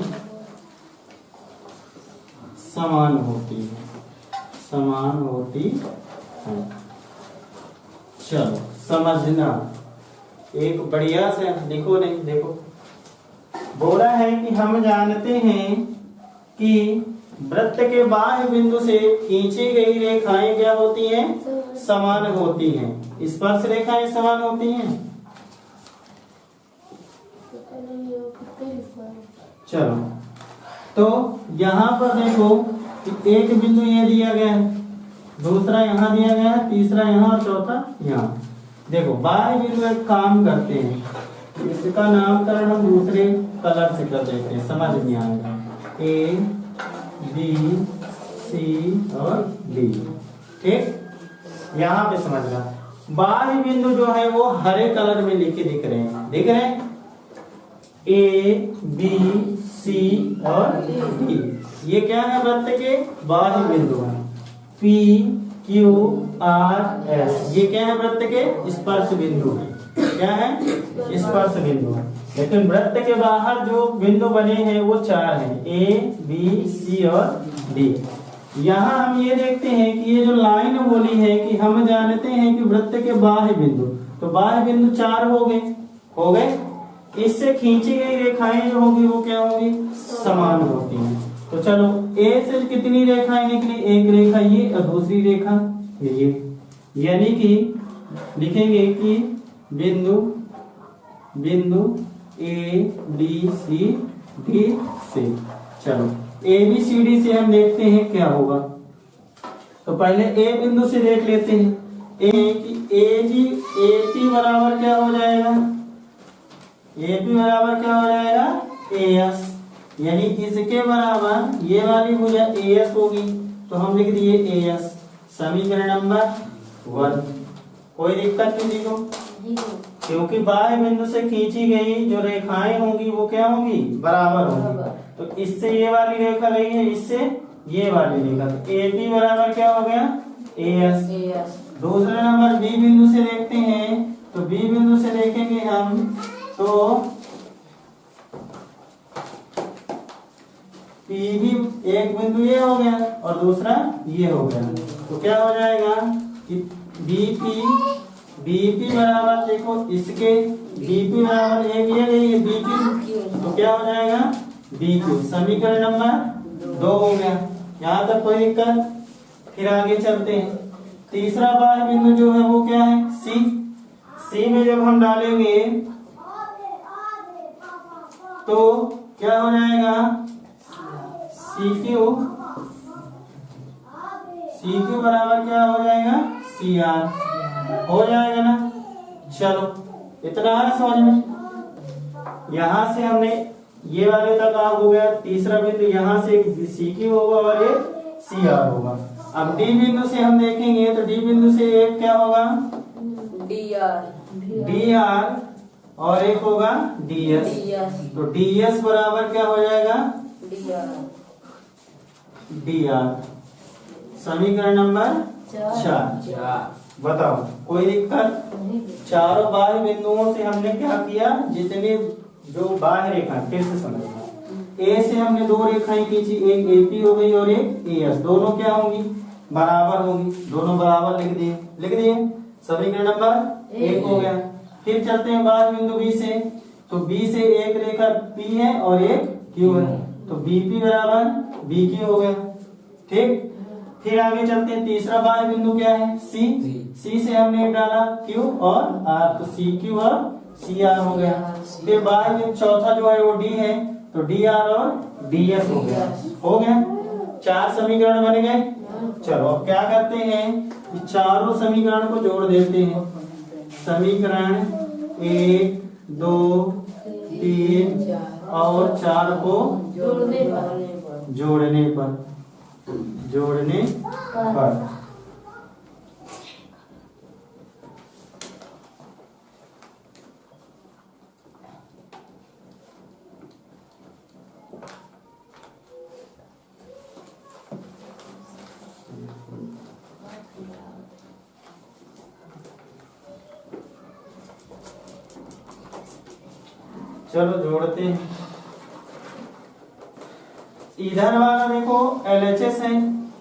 समान होती हैं। चलो समझना, एक बढ़िया से लिखो, नहीं देखो, बोला है कि हम जानते हैं कि वृत्त के बाह्य बिंदु से खींची गई रेखाएं क्या होती हैं, समान होती हैं। स्पर्श रेखाएं समान होती हैं। चलो, तो यहाँ पर देखो कि एक बिंदु ये दिया गया है, दूसरा यहाँ दिया गया है, तीसरा यहाँ और चौथा यहाँ। देखो बाह्य बिंदु एक काम करते हैं, इसका नामकरण हम दूसरे कलर से कर देते हैं, समझ में आएगा। A B C और D। ठीक, यहाँ पे समझना, बाह्य बिंदु जो है वो हरे कलर में लिख रहे हैं, A B C और D, ये क्या है, वृत्त के बाह्य बिंदु हैं। P Q R S, ये क्या है, वृत्त के स्पर्श बिंदु है। क्या है, स्पर्श बिंदु है। लेकिन वृत्त के बाहर जो बिंदु बने हैं वो 4 हैं, A B C और D। यहाँ हम ये देखते हैं कि ये जो लाइन बोली है कि हम जानते हैं कि वृत्त के बाह्य बिंदु, तो बाह्य बिंदु 4 हो गए। इससे खींची गई रेखाएं जो होंगी वो क्या होंगी, समान होती हैं। तो चलो A से कितनी रेखाएं निकली, एक रेखा ये और दूसरी रेखा ये, यानी कि लिखेंगे कि बिंदु A B C D से। चलो ABCD से हम देखते हैं क्या होगा। तो पहले A बिंदु से देख लेते हैं, AP बराबर क्या हो जाएगा, AP बराबर क्या हो जाएगा, AS, यानी इसके बराबर ये वाली भुजा AS होगी, तो हम लिख दिए AS, समीकरण नंबर 1। कोई दिक्कत किसी को, क्योंकि बाह्य बिंदु से खींची गई जो रेखाएं होंगी वो क्या होंगी, बराबर होंगी। तो इससे ये वाली रेखा गई है, इससे ये वाली रेखा, तो AP बराबर क्या हो गया, AS। दूसरे नंबर B बिंदु से देखते हैं, तो B बिंदु से देखेंगे हम, तो PB एक बिंदु ये हो गया और दूसरा ये हो गया, तो क्या हो जाएगा कि BP बराबर, देखो इसके BP बराबर एक ये गई है BQ, तो क्या हो जाएगा BQ, समीकरण नंबर 2 हो गया। यहाँ तक कोई दिक्कत, फिर आगे चलते हैं। तीसरा बाह्य बिंदु जो है वो क्या है, C में जब हम डालेंगे तो क्या हो जाएगा, CQ बराबर क्या हो जाएगा, CR हो जाएगा ना। चलो इतना है समझ में। यहां से हमने ये वाले तक आ हो गया, तीसरा बिंदु यहाँ से एक CQ होगा और एक CR होगा। अब D बिंदु से हम देखेंगे, तो D बिंदु से एक क्या होगा, DR और एक होगा DS, तो DS बराबर क्या हो जाएगा, DR, समीकरण नंबर 4। बताओ कोई दिक्कत, चारों बाह्य बिंदुओं से हमने क्या किया, जितने जो बाह्य रेखा, फिर से समझना, A से हमने 2 रेखाएं खींची, एक AP हो गई और एक AS, दोनों क्या होंगी बराबर होगी, दोनों बराबर लिख दिए। समीकरण नंबर 1 हो गया। फिर चलते हैं बाद बिंदु बी से, तो बी से एक रेखा पी है और एक क्यू है, तो बीपी बराबर बी क्यू हो गया। ठीक, फिर आगे चलते हैं, तीसरा बाह्य बिंदु क्या है, सी। सी से हमने डाला क्यू और आर, तो सी क्यू और सी आर हो गया। फिर बाह्य बिंदु चौथा जो है वो डी है, तो डी आर और डी एस हो गया। हो गया, 4 समीकरण बन गए। चलो अब क्या करते हैं, चारों समीकरण को जोड़ देते हैं। समीकरण 1 2 3 और 4 को जोड़ने पर चलो जोड़ते हैं। इधर वाला देखो LHS है,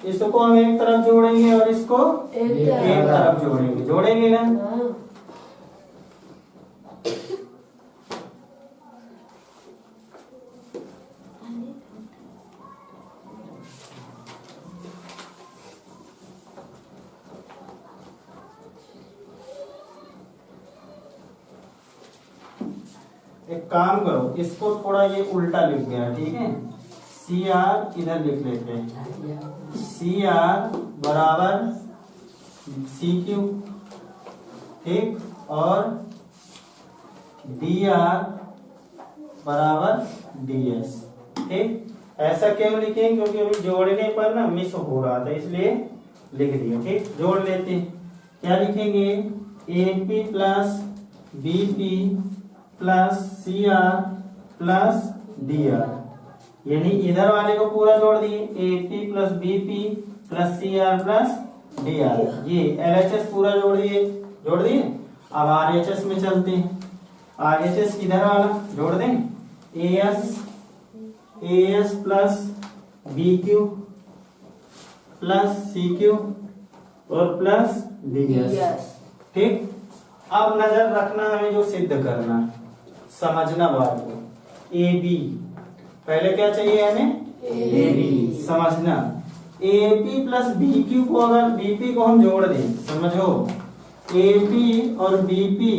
इसको हम एक तरफ जोड़ेंगे और इसको एक तरफ जोड़ेंगे ना। एक काम करो, इसको थोड़ा ये उल्टा लिख गया, ठीक है। सी आर इधर लिख लेते हैं, सी आर बराबर सी क्यू, ठीक, और डी आर बराबर डी एस, ठीक। ऐसा क्यों लिखें, क्योंकि अभी जोड़ने पर ना मिस हो रहा था, इसलिए लिख दिया। ठीक, जोड़ लेते हैं। क्या लिखेंगे, A P plus B P plus C R plus D R, यानी इधर वाले को पूरा जोड़ दिए, A P plus B P plus C R plus D R. ये LHS पूरा जोड़ दिए। अब RHS में चलते हैं। RHS किधर वाला जोड़ दें, AS plus B Q plus C Q और प्लस डी एस। ठीक, अब नजर रखना हमें जो सिद्ध करना है, समझना बात को। ए बी, पहले क्या चाहिए हमें, ए बी समझना। A P plus B Q को अगर बीपी को हम जोड़ दें, समझो, ए पी और बीपी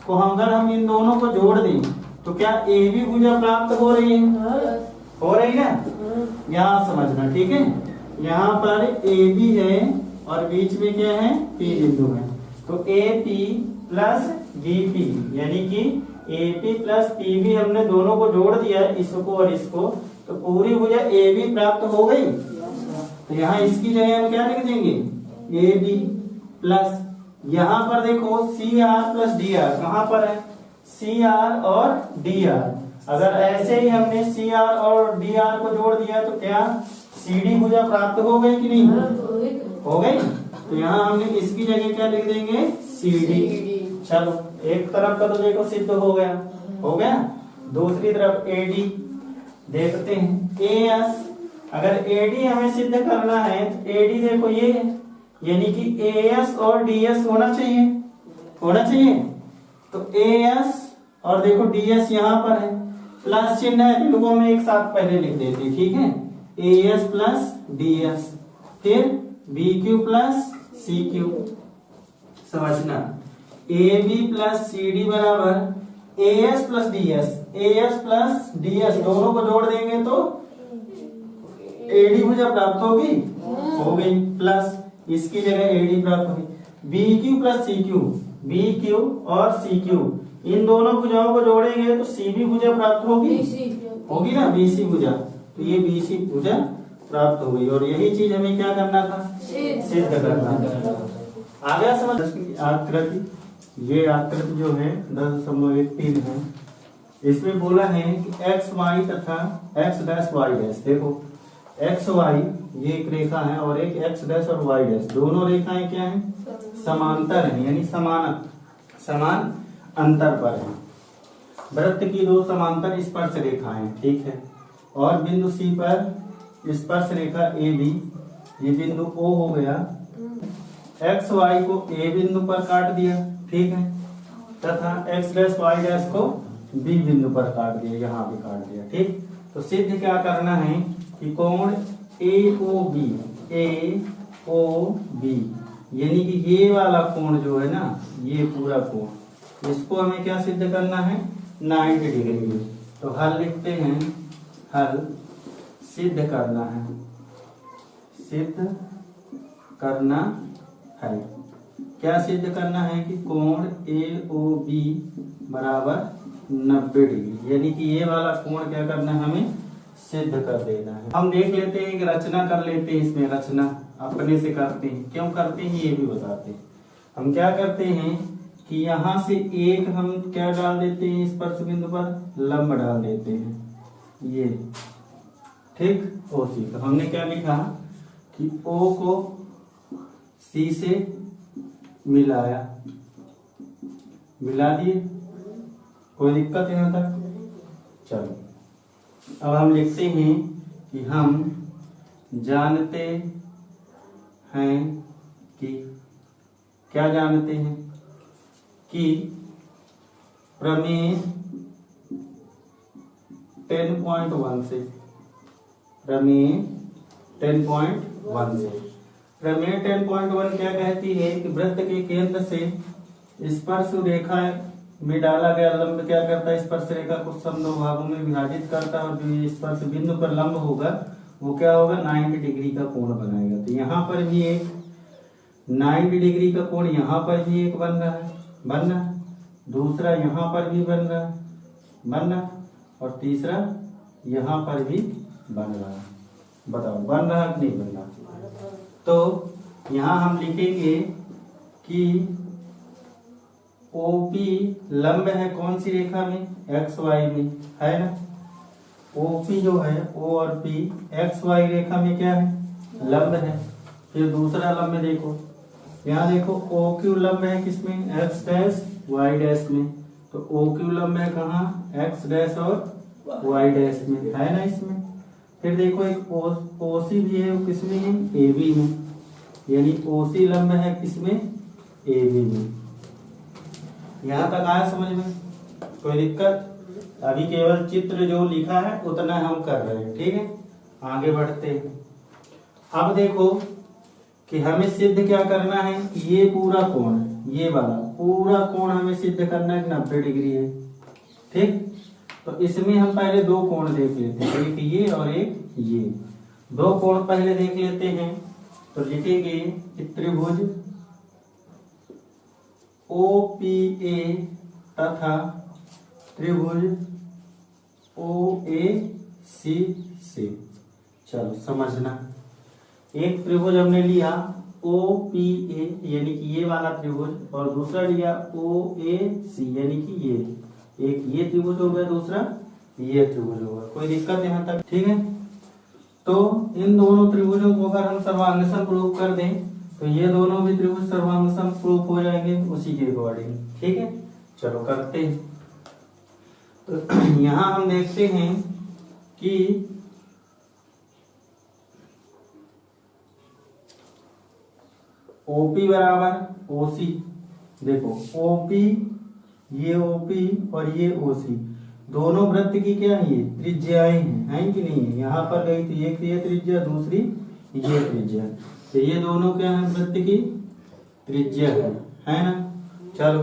को अगर हम इन दोनों को जोड़ दें तो क्या ए बी भुजा प्राप्त हो रही है, हो रही है। यहाँ समझना, ठीक है। यहाँ पर ए बी है और बीच में क्या है, पी बिंदु है, तो A P plus B P, यानी कि A P plus P B हमने दोनों को जोड़ दिया है, इसको और इसको, तो पूरी भुजा ए बी प्राप्त हो गई। तो यहाँ इसकी जगह हम क्या लिख देंगे, ए बी प्लस, यहाँ पर देखो C R plus D R, कहाँ पर है, सी आर और डी आर। अगर ऐसे ही हमने सी आर और डी आर को जोड़ दिया तो क्या सी डी भुजा प्राप्त हो गई कि नहीं, हो गई। तो यहाँ हमने इसकी जगह क्या लिख देंगे, सी डी। चलो एक तरफ का तो देखो सिद्ध हो गया। दूसरी तरफ एडी देखते हैं, एएस। अगर एडी हमें सिद्ध करना है तो एडी देखो ये है, यानी कि एएस और डीएस होना चाहिए। तो एएस और देखो डीएस यहाँ पर है, प्लस चिन्ह है, इनको हम एक साथ पहले लिख देते, ठीक है। एएस प्लस डीएस, फिर B Q plus C Q, समझना। A B plus C D बराबर A S plus D S, A S plus D S दोनों को जोड़ देंगे तो एडी भुजा प्राप्त होगी, हो गई, प्लस इसकी जगह एडी प्राप्त होगी। B Q plus C Q, B Q और सी क्यू इन दोनों भुजाओं को जोड़ेंगे तो सी बी भुजा प्राप्त होगी ना, बीसी भुजा, तो ये बीसी भुजा प्राप्त हो गई। और यही चीज हमें क्या करना था, सिद्ध करना था। आ गया समझ। आकृति, ये आकृति जो है 10.13 है, इसमें बोला है कि एक्स वाई तथा एक्स डैश वाई डैश। देखो एक्स वाई ये एक रेखा है और एक एक्स डैश और वाई डैश, दोनों रेखाएं क्या हैं, समांतर हैं, यानी समान अंतर पर है। वृत्त की दो समांतर स्पर्श रेखाएं, ठीक है। और बिंदु सी पर स्पर्श रेखा ए बी ये बिंदु O हो गया, एक्स वाई को A बिंदु पर काट दिया, ठीक है, तथा एक्स डैश वाई डैश को B बिंदु पर काट दिया, यहाँ भी काट दिया, ठीक। तो सिद्ध क्या करना है कि कोण AOB यानी कि ये वाला कोण जो है ना, ये पूरा कोण, इसको हमें क्या सिद्ध करना है, 90 डिग्री। तो हल लिखते हैं, हल सिद्ध करना है, सिद्ध करना है, क्या सिद्ध करना है कि कोण AOB बराबर 90 डिग्री, यानी कि ये वाला कोण क्या करना है, हमें सिद्ध कर देना है। हम देख लेते हैं कि रचना कर लेते हैं, इसमें रचना अपने से करते हैं, क्यों करते हैं ये भी बताते हैं। हम क्या करते हैं कि यहाँ से एक हम क्या डाल देते हैं, स्पर्श बिंदु पर लंब डाल देते हैं, ये ठीक, OC। तो हमने क्या लिखा कि O को C से मिलाया, मिला दिए, कोई दिक्कत है यहाँ तक। चलो अब हम लिखते हैं कि हम जानते हैं कि, क्या जानते हैं कि प्रमेय 10.1 से, प्रमेय 10.1 से, प्रमेय 10.1 क्या कहती है कि वृत्त के केंद्र से स्पर्श रेखा में डाला गया लंब क्या करता है, स्पर्श रेखा को सम दो भागों में विभाजित करता है, और जो ये स्पर्श बिंदु पर लंब होगा वो क्या होगा, 90 डिग्री का कोण बनाएगा। तो यहाँ पर भी एक 90 डिग्री का कोण, यहाँ पर भी एक बन रहा है, बन रहा, दूसरा यहाँ पर भी बन रहा है, बन रहा, और तीसरा यहाँ पर भी बन रहा है। बताओ बन रहा कि नहीं बन रहा। तो यहाँ हम लिखेंगे कि OP लंब है कौन सी रेखा में, XY में, है ना। OP जो है O और P XY रेखा में क्या है, लंब है। फिर दूसरा लंब देखो, यहाँ देखो OQ लंब है किसमें, X डैश Y डैश में। तो OQ लंब है कहाँ, X डैश और Y डैश में, है ना इसमें। फिर देखो एक OC भी है, वो किसमें है, AB में, यानी OC लंब है किसमें, AB में। यहाँ तक आया समझ में, कोई दिक्कत। अभी केवल चित्र जो लिखा है उतना हम कर रहे हैं, ठीक है, आगे बढ़ते हैं। अब देखो कि हमें सिद्ध क्या करना है, ये पूरा कोण, ये वाला पूरा कोण हमें सिद्ध करना है 90 डिग्री है, ठीक। तो इसमें हम पहले दो कोण देख लेते हैं, एक ये और एक ये, दो कोण पहले देख लेते हैं। तो लिखेंगे कि त्रिभुज OPA तथा त्रिभुज OAC से, चलो समझना, एक त्रिभुज हमने लिया OPA यानी कि ये वाला त्रिभुज, और दूसरा लिया OAC यानी कि ये, एक ये त्रिभुज हो गया, दूसरा ये त्रिभुज होगा। कोई दिक्कत यहाँ तक, ठीक है। तो इन दोनों त्रिभुजों को अगर हम सर्वांग समरूप कर दें तो ये दोनों भी त्रिभुज सर्वांग समरूप हो जाएंगे उसी के अकॉर्डिंग, ठीक है। चलो करते हैं। तो यहाँ हम देखते हैं कि OP बराबर OC, देखो OP, ये OP और ये OC दोनों वृत्त की क्या है, ये त्रिज्याएं हैं कि नहीं है। यहाँ पर गई थी एक ये त्रिज्या, दूसरी ये त्रिज्या, तो ये दोनों क्या है, वृत्त की त्रिज्या है ना। चलो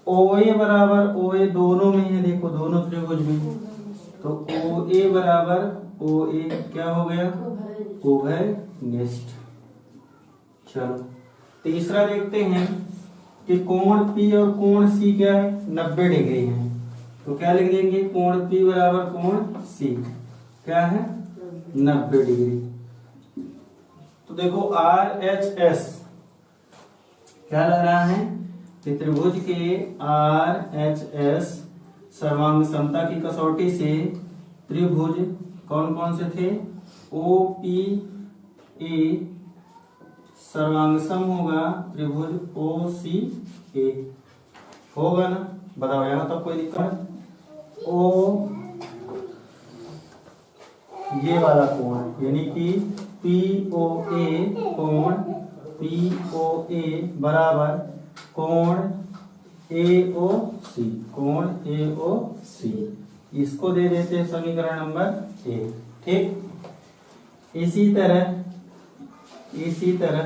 OA बराबर OA दोनों में है, देखो दोनों त्रिभुज में, तो OA बराबर OA क्या हो गया, उभयनिष्ठ। चलो तीसरा देखते हैं कि कोण P और कोण C क्या है, 90 डिग्री है। तो क्या लिख देंगे, कोण P बराबर कोण C क्या है, 90 डिग्री। तो देखो RHS क्या लग रहा है कि त्रिभुज के RHS सर्वांग समता की कसौटी से त्रिभुज कौन कौन से थे, OPA सर्वांग सम होगा त्रिभुज OCA, होगा ना। बताओ यहाँ तक कोई दिक्कत। O ये वाला कोण यानी कि POA कोण POA बराबर कोण AOC, कोण AOC। इसको दे देते हैं समीकरण नंबर 1। ठीक, इसी तरह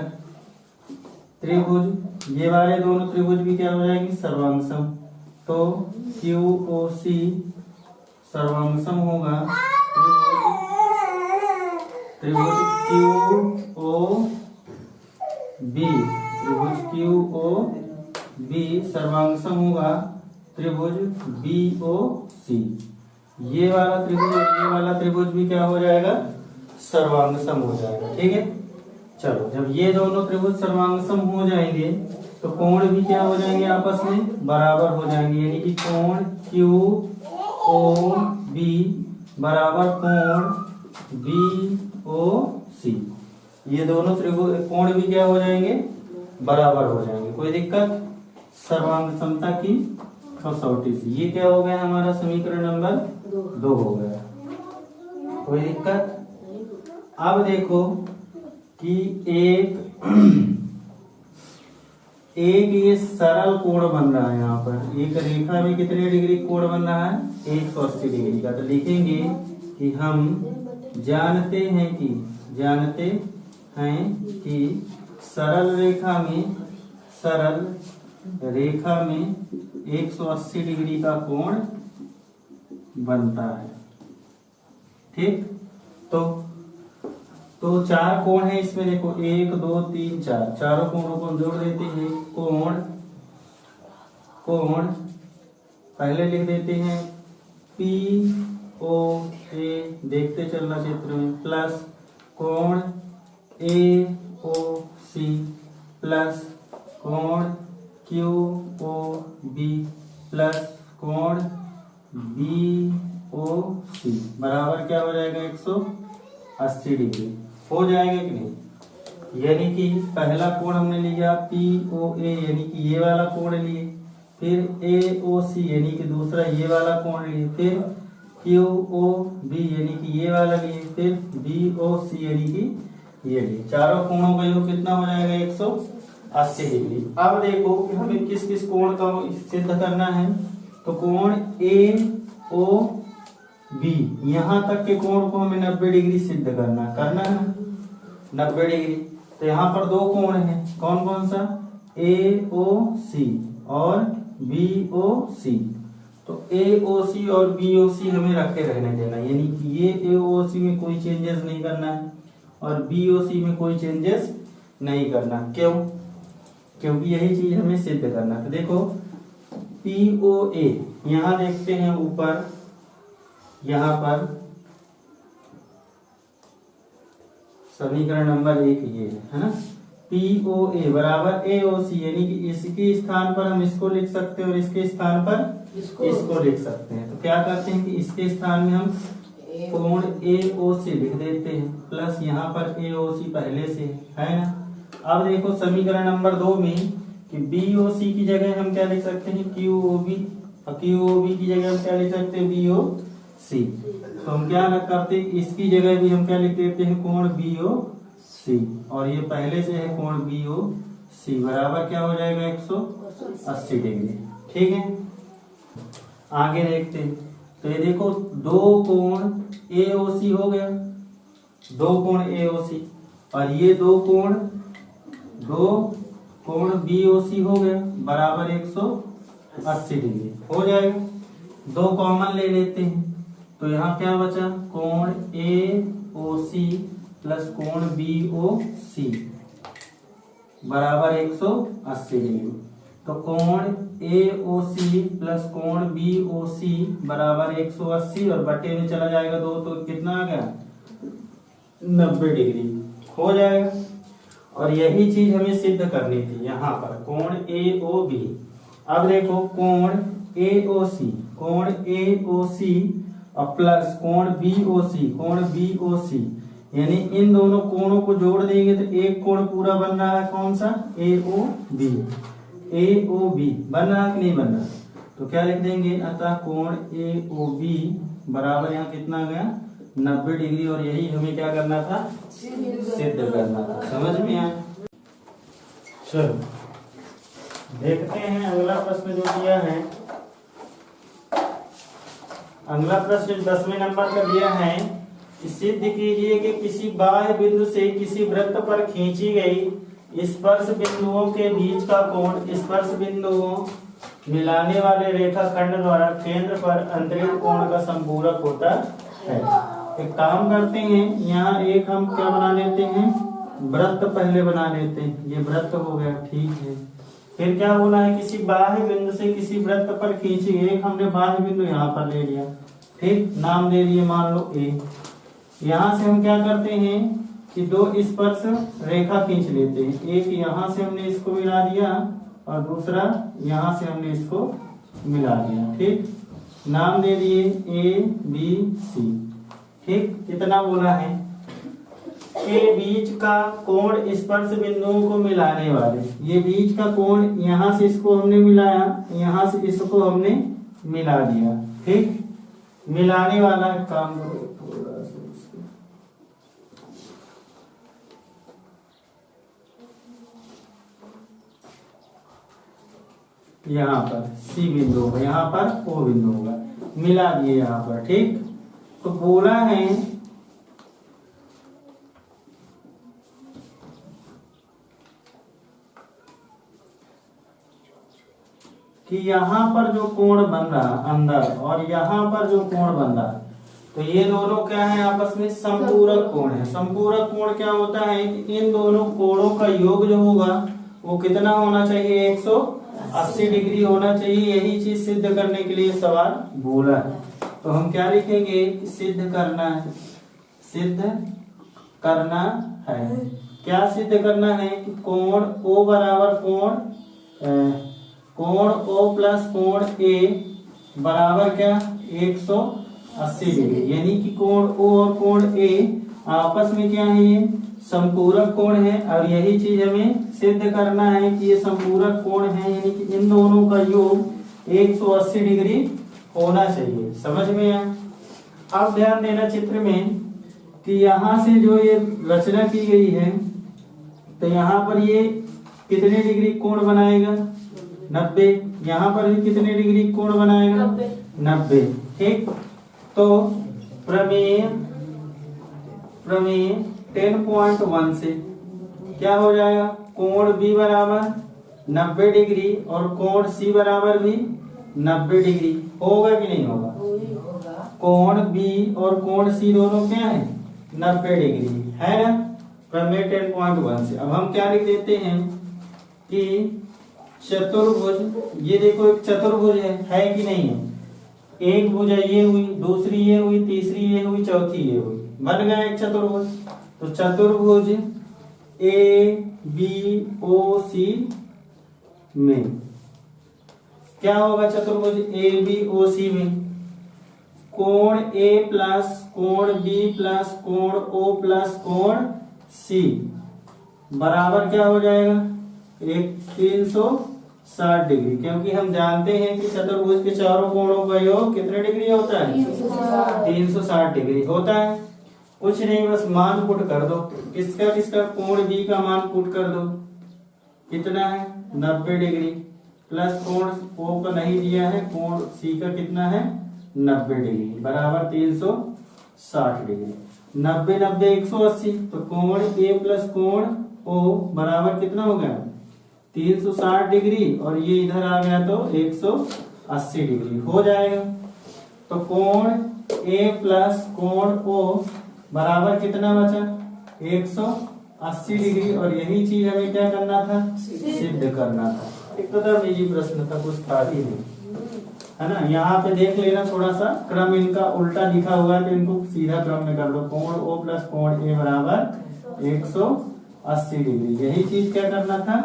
त्रिभुज, ये वाले दोनों त्रिभुज भी क्या हो जाएंगे, सर्वांगसम। तो QOC सर्वांगसम होगा त्रिभुज QOB सर्वांगसम होगा त्रिभुज BOC। ये वाला त्रिभुज और ये वाला त्रिभुज भी क्या हो जाएगा, सर्वांगसम हो जाएगा। ठीक है, चलो जब ये दोनों त्रिभुज सर्वांगसम हो जाएंगे तो कोण भी क्या हो जाएंगे, आपस में बराबर हो जाएंगे, यानी कि कोण QOB बराबर कोण BOC। ये दोनों त्रिभुज कोण भी क्या हो जाएंगे, बराबर हो जाएंगे। कोई दिक्कत, सर्वांगसमता की कसौटी से ये क्या हो गया, हमारा समीकरण नंबर 2 हो गया। कोई दिक्कत। अब देखो कि एक ये सरल कोण बन रहा है, यहाँ पर एक रेखा में कितने डिग्री कोण बन रहा है, 180 डिग्री का। तो लिखेंगे कि हम जानते हैं कि सरल रेखा में 180 डिग्री का कोण बनता है। ठीक, तो 4 कोण है इसमें, देखो 1 2 3 4, चारों कोणों को जोड़ देते हैं। कोण पहले लिख देते हैं POA, देखते चलना चित्र में, प्लस कोण AOC प्लस कोण QOB प्लस कोण BOC बराबर क्या हो जाएगा, 180 डिग्री हो जाएगा कि नहीं। यानी कि पहला कोण हमने लिया POA, यानी कि ये वाला कोण लिए, फिर AOC यानी कि दूसरा ये वाला कोण लिए, फिर QOB यानी कि ये वाला लिए, फिर BOC यानी कि ये लिए। चारों कोणों का योग कितना हो जाएगा, 180 डिग्री। अब देखो कि हमें किस किस कोण का सिद्ध करना है। तो कोण AOB, यहाँ तक के कोण को हमें 90 डिग्री सिद्ध करना है 90 डिग्री। तो यहाँ पर 2 कोण हैं, कौन कौन सा, AOC और BOC। तो AOC और BOC हमें रखे रहने देना, यानी कि ये AOC में कोई चेंजेस नहीं करना है और BOC में कोई चेंजेस नहीं करना। क्यों, क्योंकि यही चीज हमें सिद्ध करना। तो देखो POA, यहाँ देखते हैं ऊपर, यहाँ पर समीकरण नंबर 1 ये है ना, POA बराबर AOC, यानी कि इसके स्थान पर हम इसको लिख सकते हैं और इसके स्थान पर इसको लिख सकते हैं। तो क्या करते हैं कि इसके स्थान में हम कोण AOC लिख देते हैं, प्लस यहाँ पर AOC पहले से है ना। अब देखो समीकरण नंबर 2 में कि BOC की जगह हम क्या लिख सकते हैं, QOB, और QOB की जगह हम क्या लिख सकते हैं, BOC। तो हम क्या करते हैं, इसकी जगह भी हम क्या लिख देते हैं, कोण BOC, और ये पहले से है कोण BOC बराबर क्या हो जाएगा, 180 डिग्री। ठीक है, आगे देखते हैं। तो ये देखो 2 कोण AOC हो गया, 2 कोण AOC, और ये 2 कोण BOC हो गया बराबर 180 डिग्री हो जाएगा। 2 कॉमन ले लेते हैं, तो यहाँ क्या बचा, कोण AOC प्लस कोण BOC बराबर 180 डिग्री। तो कोण AOC प्लस कोण BOC बराबर 180, और बटे में चला जाएगा 2, तो कितना आ गया, 90 डिग्री हो जाएगा। और यही चीज हमें सिद्ध करनी थी यहाँ पर, कोण AOB। अब देखो कोण AOC और प्लस कोण BOC, यानी इन दोनों कोणों को जोड़ देंगे तो एक कोण पूरा बन रहा है, कौन सा, AOB बन रहा कि नहीं बन रहा। तो क्या लिख देंगे, अतः कोण AOB बराबर यहाँ कितना आ गया, 90 डिग्री, और यही हमें क्या करना था, सिद्ध करना था। समझ में आया? चलो देखते हैं अगला प्रश्न जो दिया है। अगला प्रश्न 10वें नंबर का दिया है कि सिद्ध कीजिए कि किसी बाह्य बिंदु से किसी वृत्त पर खींची गई स्पर्श बिंदुओं के बीच का कोण स्पर्श बिंदुओं मिलाने वाले रेखाखंड द्वारा केंद्र पर अंतरित कोण का संपूरक होता है। एक काम करते हैं, यहाँ एक हम क्या बना लेते हैं, वृत्त पहले बना लेते हैं। ये वृत्त हो गया, ठीक है। फिर क्या बोला है, किसी बाह्य बिंदु से किसी वृत्त पर खींची, एक हमने बाह्य बिंदु यहाँ पर ले लिया, ठीक, नाम दे दिए मान लो ए। यहाँ से हम क्या करते हैं कि दो स्पर्श रेखा खींच लेते हैं। एक यहाँ से हमने इसको मिला दिया और दूसरा यहाँ से हमने इसको मिला दिया, ठीक, नाम दे दिए ए बी सी, ठीक। कितना बोला है, के बीच का कोण स्पर्श बिंदुओं को मिलाने वाले, ये बीच का कोण यहाँ से इसको हमने मिलाया, यहाँ से इसको हमने मिला दिया, ठीक। मिलाने वाला काम करो थोड़ा सा इसको, यहाँ पर सी बिंदु होगा, यहाँ पर ओ बिंदु होगा, मिला दिए यहाँ पर, ठीक। तो बोला है कि यहाँ पर जो कोण बन रहा अंदर और यहाँ पर जो कोण बन रहा, तो ये दोनों क्या है, आपस में संपूरक कोण है। संपूरक कोण क्या होता है कि इन दोनों कोणों का योग जो होगा वो कितना होना चाहिए, 180 डिग्री होना चाहिए। यही चीज सिद्ध करने के लिए सवाल बोला है। तो हम क्या लिखेंगे, सिद्ध करना है, सिद्ध करना है। क्या सिद्ध करना है कि कोण ओ बराबर कोण ओ प्लस कोण ए बराबर क्या, 180 डिग्री, यानी कि कोण ओ और कोण ए आपस में क्या है, ये संपूरक कोण है। और यही चीज हमें सिद्ध करना है कि ये संपूरक कोण है, यानी कि इन दोनों का योग 180 डिग्री होना चाहिए। समझ में आया? अब ध्यान देना चित्र में कि यहाँ से जो ये रचना की गई है, तो यहाँ पर ये कितने डिग्री कोण बनाएगा, 90। यहाँ पर भी कितने डिग्री कोण बनाएगा, 90, ठीक। तो प्रमेय 10.1 से क्या हो जाएगा, कोण बी बराबर 90 डिग्री और कोण सी बराबर भी 90 डिग्री होगा कि नहीं होगा? कोण बी और कोण सी दोनों क्या है, 90 डिग्री है ना। प्रमेय 10.1 से अब हम क्या लिख देते हैं कि चतुर्भुज, ये देखो एक चतुर्भुज है कि नहीं है, एक भुजा ये हुई, दूसरी ये हुई, तीसरी ये हुई, चौथी ये हुई, बन गया एक चतुर्भुज। तो चतुर्भुज ए बी ओ सी में क्या होगा, चतुर्भुज ए बी ओ सी में कोण ए प्लस कोण बी प्लस कोण ओ प्लस कोण सी बराबर क्या हो जाएगा, 360 डिग्री। क्योंकि हम जानते हैं कि चतुर्भुज के चारों कोणों का योग कितने डिग्री होता है, 360 डिग्री होता है। कुछ नहीं, बस मान पुट कर दो, किसका कोण बी का मान पुट कर दो, कितना है 90 डिग्री, प्लस कोण ओ का नहीं दिया है, कोण सी का कितना है 90 डिग्री बराबर 360 डिग्री। 90 90 180, तो कोण ए प्लस कोण ओ बराबर कितना हो गया 360 डिग्री, और ये इधर आ गया तो 180 डिग्री हो जाएगा। तो कोण ए प्लस कोण ओ बराबर कितना बचा 180 डिग्री, और यही चीज हमें क्या करना था, सिद्ध करना था। एक तो निजी प्रश्न था, कुछ था ही नहीं, है ना। यहाँ पे देख लेना, थोड़ा सा क्रम इनका उल्टा लिखा हुआ है, तो इनको सीधा क्रम में कर लो। कोण ओ प्लस कोण ए बराबर 180 डिग्री, यही चीज क्या करना था,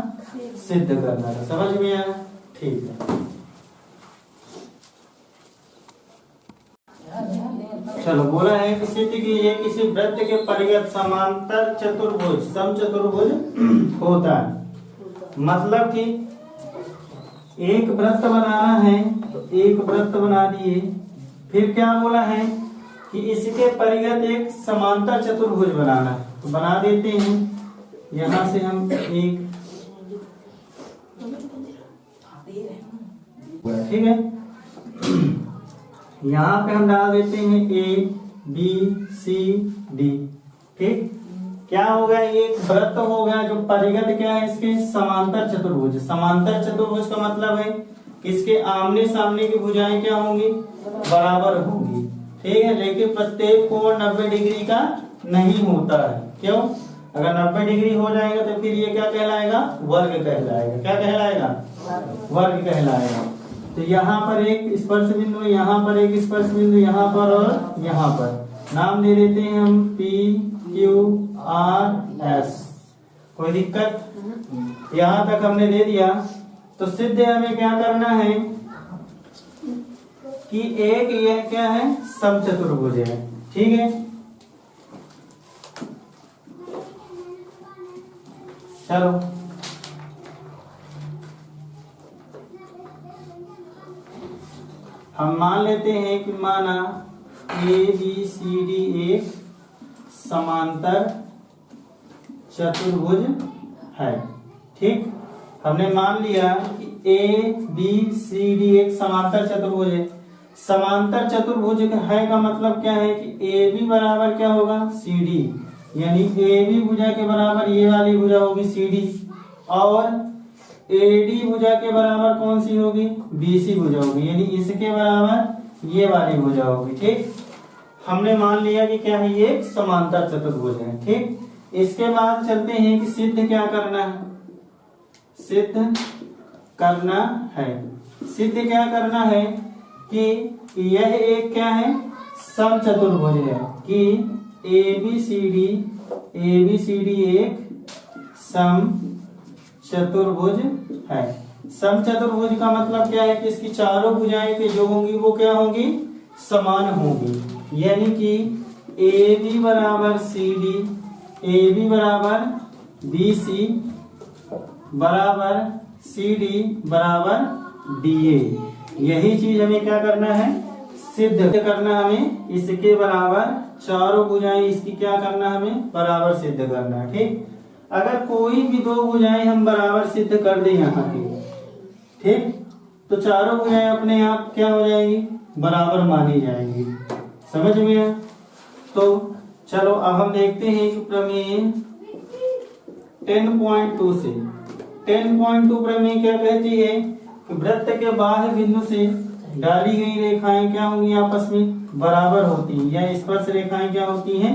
सिद्ध करना था। समझ में आया? ठीक है, चलो बोला है कि सिद्ध कीजिए किसी वृत्त के परिगत समांतर चतुर्भुज समचतुर्भुज होता है। मतलब कि एक वृत्त बनाना है, तो एक वृत्त बना दिए। फिर क्या बोला है कि इसके परिगत एक समांतर चतुर्भुज बनाना है, तो बना देते हैं। यहां से हम एक, ठीक है, यहां पे हम डाल देते हैं A B C D। ठीक, क्या हो गया, एक वृत्त हो गया जो परिगत क्या है इसके, समांतर चतुर्भुज। समांतर चतुर्भुज का मतलब है कि इसके आमने सामने की भुजाएं क्या होंगी, बराबर होंगी। ठीक है, लेकिन प्रत्येक कोण 90 डिग्री का नहीं होता है। क्यों? अगर 90 डिग्री हो जाएगा तो फिर ये क्या कहलाएगा, वर्ग कहलाएगा। क्या कहलाएगा, वर्ग कहलाएगा। तो यहाँ पर एक स्पर्श बिंदु, यहाँ पर एक स्पर्श बिंदु, यहाँ पर और यहाँ पर नाम दे देते हैं हम P Q R S। कोई दिक्कत? यहाँ तक हमने दे दिया। तो सिद्ध हमें क्या करना है कि एक यह क्या है, समचतुर्भुज है। ठीक है, चलो हम मान लेते हैं कि माना ABCD एक समांतर चतुर्भुज है। ठीक, हमने मान लिया कि ABCD एक समांतर चतुर्भुज है। समांतर चतुर्भुज है का मतलब क्या है कि AB बराबर क्या होगा, CD, यानी AB भुजा के बराबर ये वाली भुजा होगी CD, और AD भुजा के बराबर कौन सी होगी, BC भुजा होगी, यानी इसके बराबर ये वाली भुजा होगी। ठीक, हमने मान लिया कि क्या है, ये समांतर चतुर्भुज है। ठीक, इसके बाद चलते हैं कि सिद्ध क्या करना है, सिद्ध करना है। सिद्ध क्या करना है कि यह एक क्या है, समचतुर्भुज है, कि ABCD एक सम चतुर्भुज है। समचतुर्भुज का मतलब क्या है कि इसकी चारों भुजाएं के जो होंगी वो क्या होंगी, समान होंगी। यानी कि AB बराबर CD, AB बराबर BC बराबर CD बराबर DA। यही चीज हमें क्या करना है, सिद्ध करना। हमें इसके बराबर चारों भुजाएं इसकी क्या करना, हमें बराबर सिद्ध करना है। ठीक, अगर कोई भी दो भुजाएं हम बराबर सिद्ध कर दें यहाँ की, ठीक, तो चारों भुजाएं अपने आप क्या हो जाएंगी, बराबर मानी जाएंगी। समझ में आया? तो चलो अब हम देखते हैं कि प्रमेय 10.2 से 10.2 प्रमेय क्या कहती है कि वृत्त के बाह्य बिंदु से डाली गई रेखाएं क्या होंगी, आपस में बराबर होती हैं, या स्पर्श रेखाएं क्या होती हैं,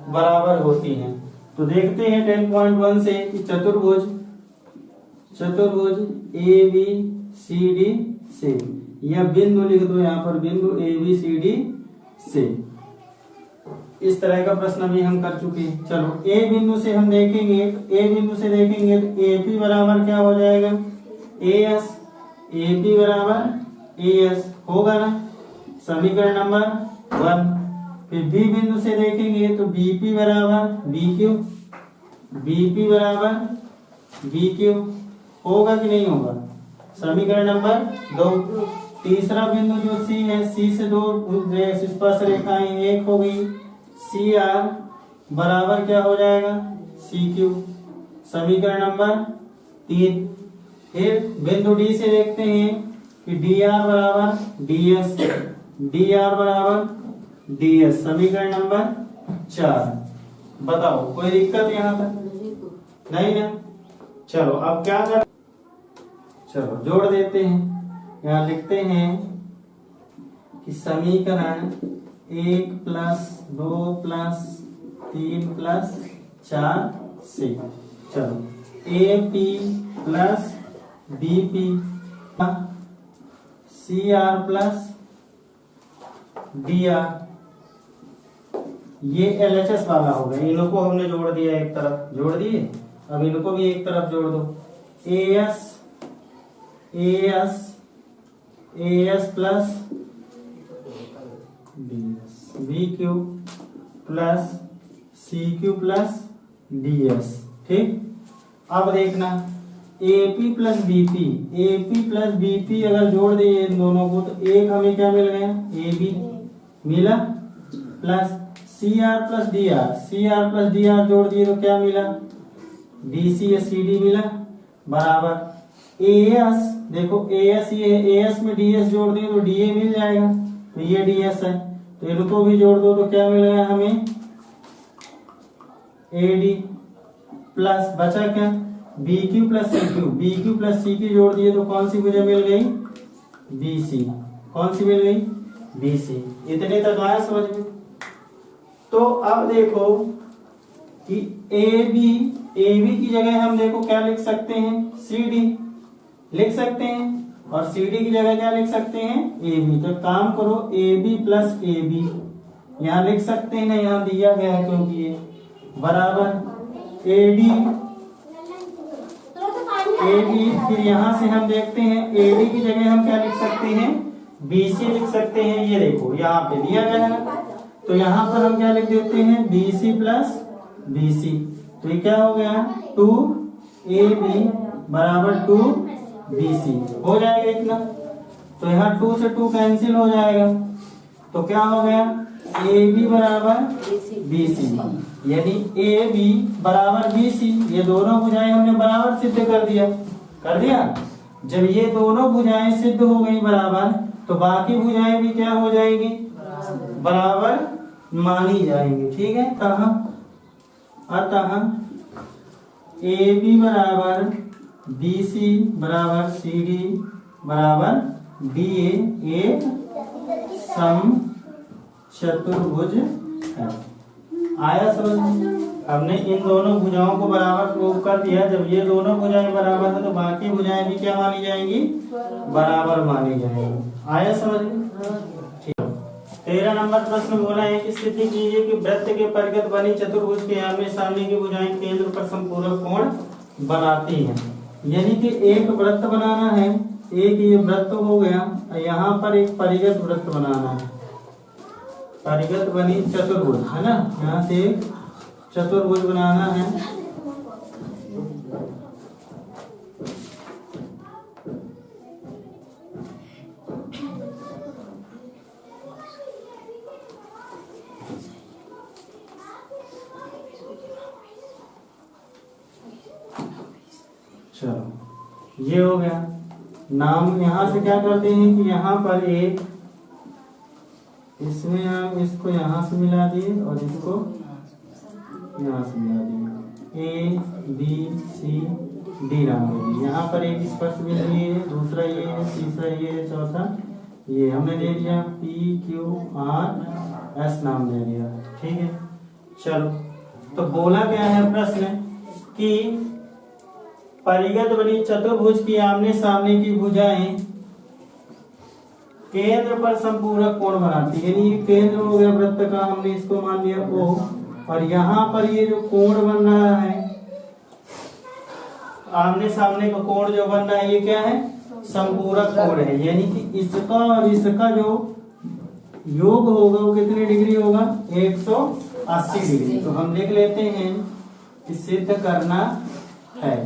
बराबर होती हैं। तो देखते हैं 10.1 से कि चतुर्भुज ABCD से, या बिंदु लिख दो यहाँ पर, बिंदु ABCD से। इस तरह का प्रश्न भी हम कर चुके हैं। चलो A बिंदु से हम देखेंगे, A बिंदु से देखेंगे तो AP बराबर क्या हो जाएगा, AS, AP बराबर AS होगा ना, समीकरण नंबर 1। फिर B बिंदु से देखेंगे तो BP बराबर BQ, BP बराबर BQ होगा कि नहीं होगा, समीकरण नंबर 2। तीसरा बिंदु जो C है, C से दो स्पर्श रेखाएं एक हो गई, CR बराबर क्या हो जाएगा, CQ, समीकरण नंबर 3। फिर बिंदु D से देखते हैं कि DR बराबर DS, DR बराबर DS, समीकरण नंबर 4। बताओ कोई दिक्कत यहाँ तक नहीं ना? चलो अब क्या कर, चलो जोड़ देते हैं। यहाँ लिखते हैं कि समीकरण 1 + 2 + 3 + 4 से, चलो AP + BP CR + DR, ये LHS वाला हो गया। इनको हमने जोड़ दिया, एक तरफ जोड़ दिए, अब इनको भी एक तरफ जोड़ दो। AS + BQ + CQ + DS। ठीक, अब देखना AP + BP अगर जोड़ दिए इन दोनों को तो एक हमें क्या मिल गया, AB मिला, plus C R plus D R, C R plus D R जोड़ दिए तो क्या मिला, बी सी या सी डी मिला, बराबर ए एस, देखो ए एस, ये ए एस में डी एस जोड़ दिए तो डी ए मिल जाएगा, तो ये डी एस है, तो इनको भी जोड़ दो तो क्या मिल गया हमें, ए डी, प्लस बचा क्या, B Q plus C Q, B Q plus C Q जोड़ दिए तो कौन सी मुझे मिल गई, बी सी, कौन सी मिल गई, बी सी। इतने तक आया समझ में। तो अब देखो कि ए बी की जगह हम देखो क्या लिख सकते हैं, सी डी लिख सकते हैं, और सी डी की जगह क्या लिख सकते हैं, ए बी। तो काम करो, A B plus A B यहाँ लिख सकते हैं ना, यहाँ दिया गया है क्योंकि ये बराबर ए डी, फिर यहां से हम देखते हैं ए डी की जगह हम क्या लिख सकते हैं, बी सी लिख सकते हैं। ये देखो यहाँ पे दिया गया है, तो यहाँ पर हम क्या लिख देते हैं, B C plus B C, तो ये क्या हो गया, 2 ए बी बराबर 2 बी सी हो जाएगा इतना। तो यहाँ 2 से 2 कैंसिल हो जाएगा, तो क्या हो गया, ए बी बराबर बी सी, यानी ए बी बराबर बी सी। ये दोनों भुजाएं हमने बराबर सिद्ध कर दिया। जब ये दोनों भुजाएं सिद्ध हो गई बराबर, तो बाकी भुजाएं भी क्या हो जाएंगी, बराबर मानी जाएंगी। ठीक है, अतः ए बी बराबर बी सी बराबर सी डी बराबर बी ए एक सम चतुर्भुज है। आया समझ में? हमने इन दोनों भुजाओं को बराबर प्रूव कर दिया। जब ये दोनों भुजाएं बराबर है तो बाकी भुजाएं भी क्या मानी जाएंगी, बराबर मानी जाएंगी। आया समझ में? ठीक। 13 नंबर प्रश्न बोला है कि सिद्ध कीजिए कि वृत्त के परिगत बनी चतुर्भुज के आमने सामने की भुजाएं केंद्र पर संपूरक कोण बनाती हैं। यानी कि एक वृत्त बनाना है, एक ये वृत्त हो गया, यहाँ पर एक परिगत वृत्त बनाना है, परिगत बनी चतुर्भुज है ना, यहाँ से एक चतुर्भुज बनाना है। चलो ये हो गया। नाम यहाँ से क्या करते हैं कि यहाँ पर एक, इसमें हम इसको यहाँ से मिला दिए और इसको यहाँ से मिला दिए, ए बी सी डी नाम दे दिए। यहाँ पर एक स्पर्श बिंदु ये है, दूसरा ये है, तीसरा ये है, चौथा ये हमने दे दिया, पी क्यू आर एस नाम दे दिया। ठीक है, चलो तो बोला क्या है प्रश्न कि परिगत बनी चतुर्भुज की आमने सामने की भुजाएं केंद्र पर संपूरक कोण बनाती है। यानी केंद्र हो गया वृत्त का, हमने इसको मान लिया O, और यहाँ पर ये जो कोण बन रहा है, आमने सामने का कोण जो बन रहा है ये क्या है, संपूरक कोण है। यानी कि इसका और इसका जो योग होगा वो कितने डिग्री होगा, 180 डिग्री। तो हम लिख लेते हैं कि सिद्ध करना है,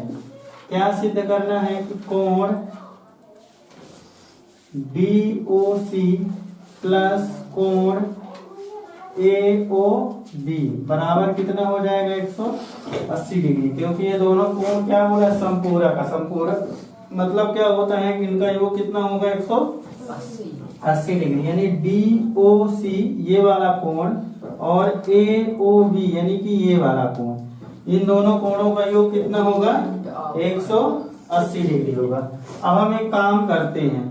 क्या सिद्ध करना है कि कोण BOC प्लस कोण AOB बराबर कितना हो जाएगा, 180 डिग्री। क्योंकि ये दोनों कोण क्या हो रहा है, संपूरक। संपूरक मतलब क्या होता है कि इनका योग कितना होगा, 180 डिग्री। यानी DOC ये वाला कोण और AOB यानी कि ये वाला कोण, इन दोनों कोणों का योग कितना होगा, 180 डिग्री होगा। अब हम एक काम करते हैं,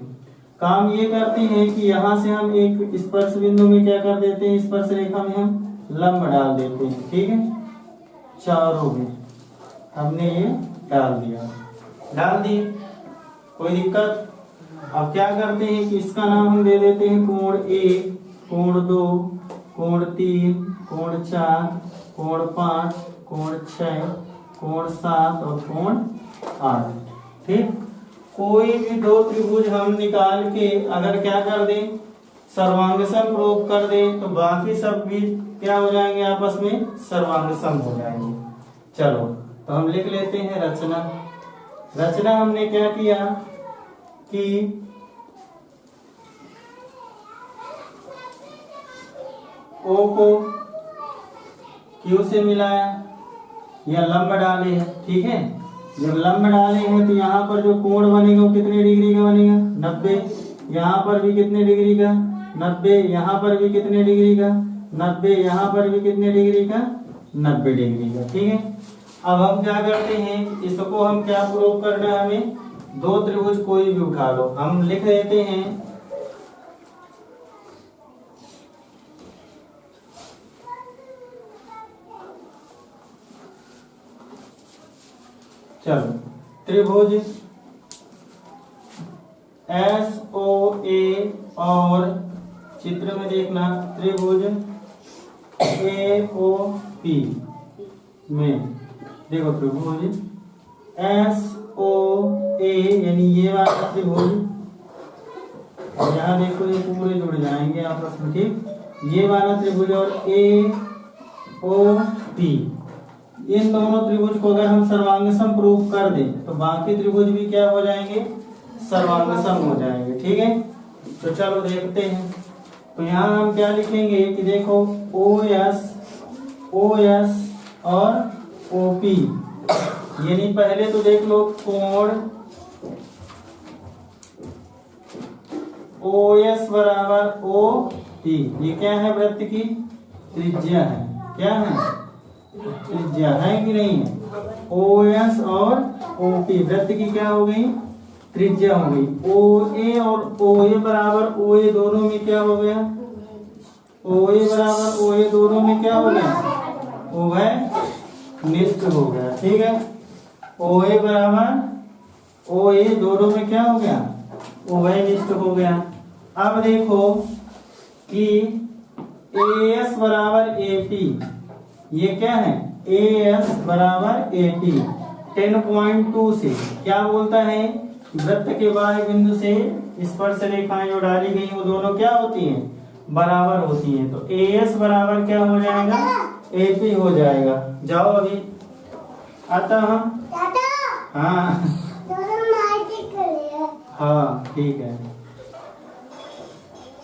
काम ये करते हैं कि यहाँ से हम एक स्पर्श बिंदु में क्या कर देते हैं, स्पर्श रेखा में हम लंब डाल देते हैं। ठीक है, चारों में हमने ये डाल दिए, कोई दिक्कत। अब क्या करते हैं कि इसका नाम हम दे देते हैं कोण 1, कोण 2, कोण 3, कोण 4, कोण 5, कोण 6, कोण 7 और कोण 8। ठीक, कोई भी दो त्रिभुज हम निकाल के अगर क्या कर दें, सर्वांग सम प्रूव कर दें, तो बाकी सब भी क्या हो जाएंगे, आपस में सर्वांग सम हो जाएंगे। चलो तो हम लिख लेते हैं रचना हमने क्या किया कि ओ को क्यू से मिलाया या लंब डाले हैं, ठीक है। जब लंब डाले हैं तो यहाँ पर जो कोण बनेगा वो कितने डिग्री का बनेगा, 90। यहाँ पर भी कितने डिग्री का, 90। यहाँ पर भी कितने डिग्री का, 90। यहाँ पर भी कितने डिग्री का, 90 डिग्री का, ठीक है। अब हम क्या करते हैं, इसको हम क्या प्रूव करना है, हमें दो त्रिभुज कोई भी उठा लो, हम लिख देते हैं चलो त्रिभुज SOA और चित्र में देखना त्रिभुज AOP में देखो त्रिभुज SOA यानी ये वाला त्रिभुज, और यहाँ देखो ये पूरे जुड़ जाएंगे आपस में, ठीक। ये वाला त्रिभुज और AOP, इन दोनों त्रिभुज को अगर हम सर्वांग सम प्रूव कर दें तो बाकी त्रिभुज भी क्या हो जाएंगे, सर्वांग सम हो जाएंगे, ठीक है। तो चलो देखते हैं। तो यहाँ हम क्या लिखेंगे कि देखो OS और OP, यानी पहले तो देख लो कोण OS बराबर OP, ये क्या है, वृत्त की त्रिज्या है, क्या है, त्रिज्या है कि नहीं है। OS और OP वृत्त की क्या हो गई, त्रिज्या हो गई। OA और OA बराबर OA दोनों में क्या हो गया, OA बराबर OA दोनों में क्या हो गया, उभय निष्ठ हो गया, ठीक है। OA बराबर OA दोनों में क्या हो गया, उभय निष्ठ हो गया। अब देखो कि AS बराबर AP, ये क्या है, AS बराबर AP 10.2 से क्या बोलता है, वृत्त के बाह्य बिंदु से स्पर्श रेखाएं जो डाली गई वो दोनों क्या होती हैं, बराबर होती हैं। तो AS बराबर क्या हो जाएगा, AP हो जाएगा। जाओ अभी, अतः हाँ ठीक है,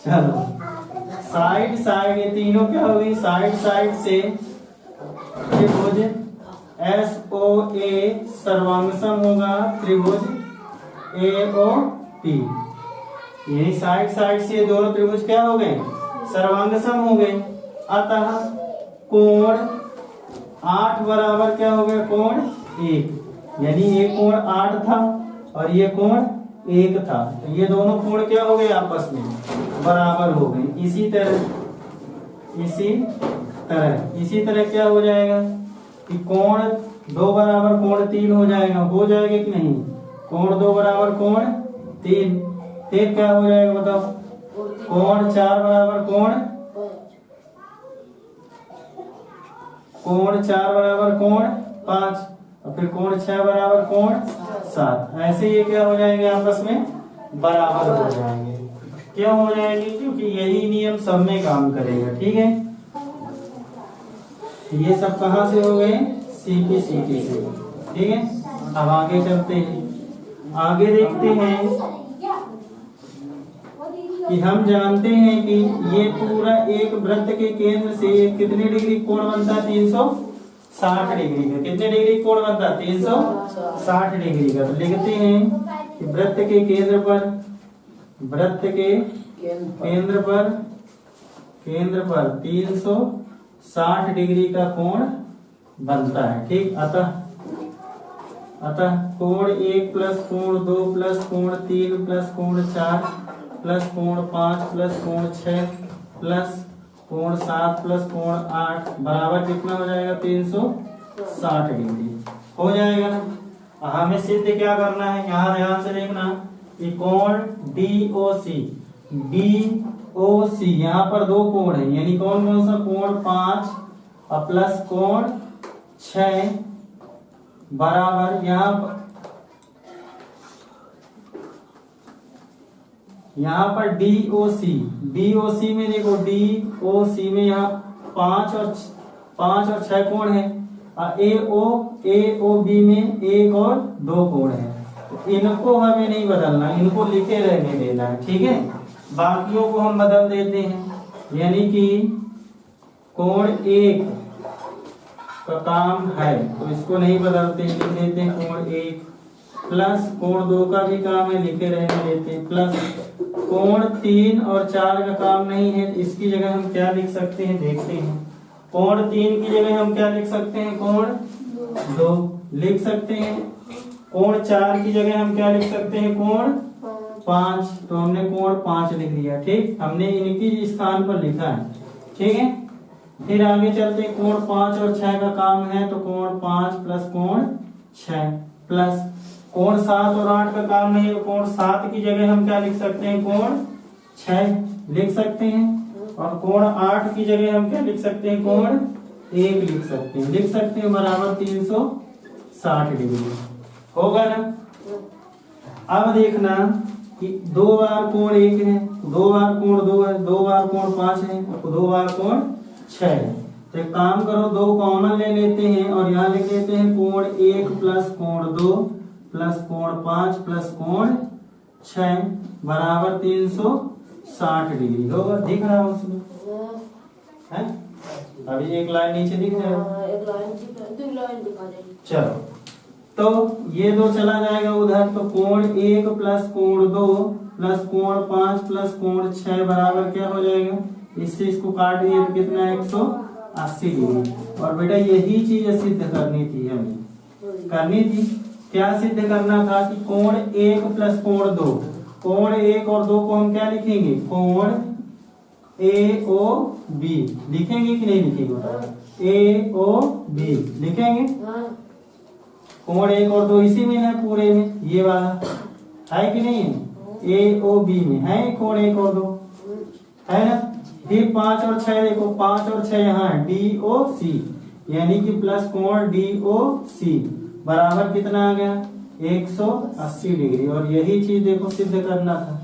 चलो साइड साइड, ये तीनों क्या हो गई, साइड साइड से त्रिभुज SOA सर्वांगसम होगा त्रिभुज AOP, यही साइड साइड से दोनों त्रिभुज क्या हो गए, सर्वांगसम हो गए। अतः कोण 8 बराबर क्या हो गया, कोण 1, यानी ये कोण 8 था और ये कोण 1 था, तो ये दोनों कोण क्या हो गए, आपस में बराबर हो गए। इसी तरह क्या हो जाएगा कि कोण 2 बराबर कोण 3 हो जाएगा, हो जाएगा कि नहीं, कोण 2 बराबर कोण 3, फिर क्या हो जाएगा बताओ, कोण 4 बराबर कोण 5, और फिर कोण 6 बराबर कोण 7, ऐसे ये क्या हो जाएंगे, आपस में बराबर हो जाएंगे। क्यों हो जाएंगे, क्योंकि यही नियम सब में काम करेगा, ठीक है। ये सब कहां से हो गए, CP/CT से, ठीक है। अब आगे चलते हैं, आगे देखते हैं कि हम जानते हैं कि ये पूरा एक वृत्त के केंद्र से कितने डिग्री कोण बनता है, 360 डिग्री का। कितने डिग्री कोण बनता है, 360 डिग्री का। तो लिखते हैं कि वृत्त के केंद्र पर 360 डिग्री का कोण बनता है, ठीक। अतः कोण 1 प्लस कोण 2 प्लस कोण 3 प्लस कोण 4 प्लस कोण 5 प्लस कोण 6 प्लस कोण 7 प्लस कोण 8 बराबर कितना हो जाएगा, 360 डिग्री हो जाएगा ना। हमें सिद्ध क्या करना है, यहाँ ध्यान से देखना कि कोण DOC, यहाँ पर दो कोण है, यानी कौन कौन सा, कोण 5 और प्लस कोण 6 बराबर यहाँ पर DOC में देखो, DOC में यहाँ 5 और 6 कोण है, और AOB में 1 और 2 कोण है। तो इनको हमें नहीं बदलना, इनको लिखे रहने देना है, ठीक है। बाकियों को हम बदल देते हैं, यानी कि कोण एक का काम है तो इसको नहीं बदलते, लिख देते हैं कोण एक, प्लस कोण दो का भी काम है, लिखे रहने देते, प्लस कोण 3 और 4 का काम नहीं है, इसकी जगह हम क्या लिख सकते हैं देखते हैं। कोण 3 की जगह हम क्या लिख सकते हैं, कोण 2 लिख सकते हैं। कोण 4 की जगह हम क्या लिख सकते हैं, कोण 5, तो हमने कोण 5 लिख दिया। ठीक, हमने इनकी स्थान पर लिखा है। ठीक है, फिर आगे चलते हैं। कोण 5 और 6 का काम है तो कोण 5 प्लस कोण 6, प्लस कोण 7 और 8 का काम नहीं है तो कोण 7 की जगह हम क्या लिख सकते हैं, कोण 6 लिख सकते हैं। और कोण 8 की जगह हम क्या लिख सकते हैं, कोण 1 लिख सकते हैं। लिख सकते हैं बराबर 360 डिग्री होगा ना। अब देखना कि 2 बार कोण 1 है, 2 बार कोण 2 है, 2 बार कोण 5 है, 2 बार कोण 6 है। तो एक काम करो, 2 कॉमन ले लेते हैं और यहाँ लिख लेते हैं कोण 1 प्लस कोण 2 प्लस कोण 5 प्लस कोण 6 बराबर 360 डिग्री होगा। दिख रहा है उसमें है? अभी एक लाइन नीचे दिख जाएगा, एक लाइन दिखा देगी। चलो, तो ये 2 चला जाएगा उधर, तो कोण 1 प्लस कोण 2 प्लस कोण 5 प्लस कोण 6 बराबर क्या हो जाएगा, इससे इसको काट दिए तो कितना है, 180 डिग्री। और बेटा यही चीज सिद्ध करनी थी, हमें करनी थी। क्या सिद्ध करना था कि कोण 1 प्लस कोण 2, कोण 1 और 2 को हम क्या लिखेंगे, कोण AOB लिखेंगे कि नहीं लिखेंगे, AOB लिखेंगे। कोण 1 और 2 इसी में है, पूरे में ये वाला है कि नहीं है, AOB में है कोण 1 और 2 है ना। फिर 5 और 6 देखो, 5 और 6 यहाँ है DOC, यानी कि प्लस कोण DOC बराबर कितना आ गया, 180 डिग्री। और यही चीज देखो सिद्ध करना था।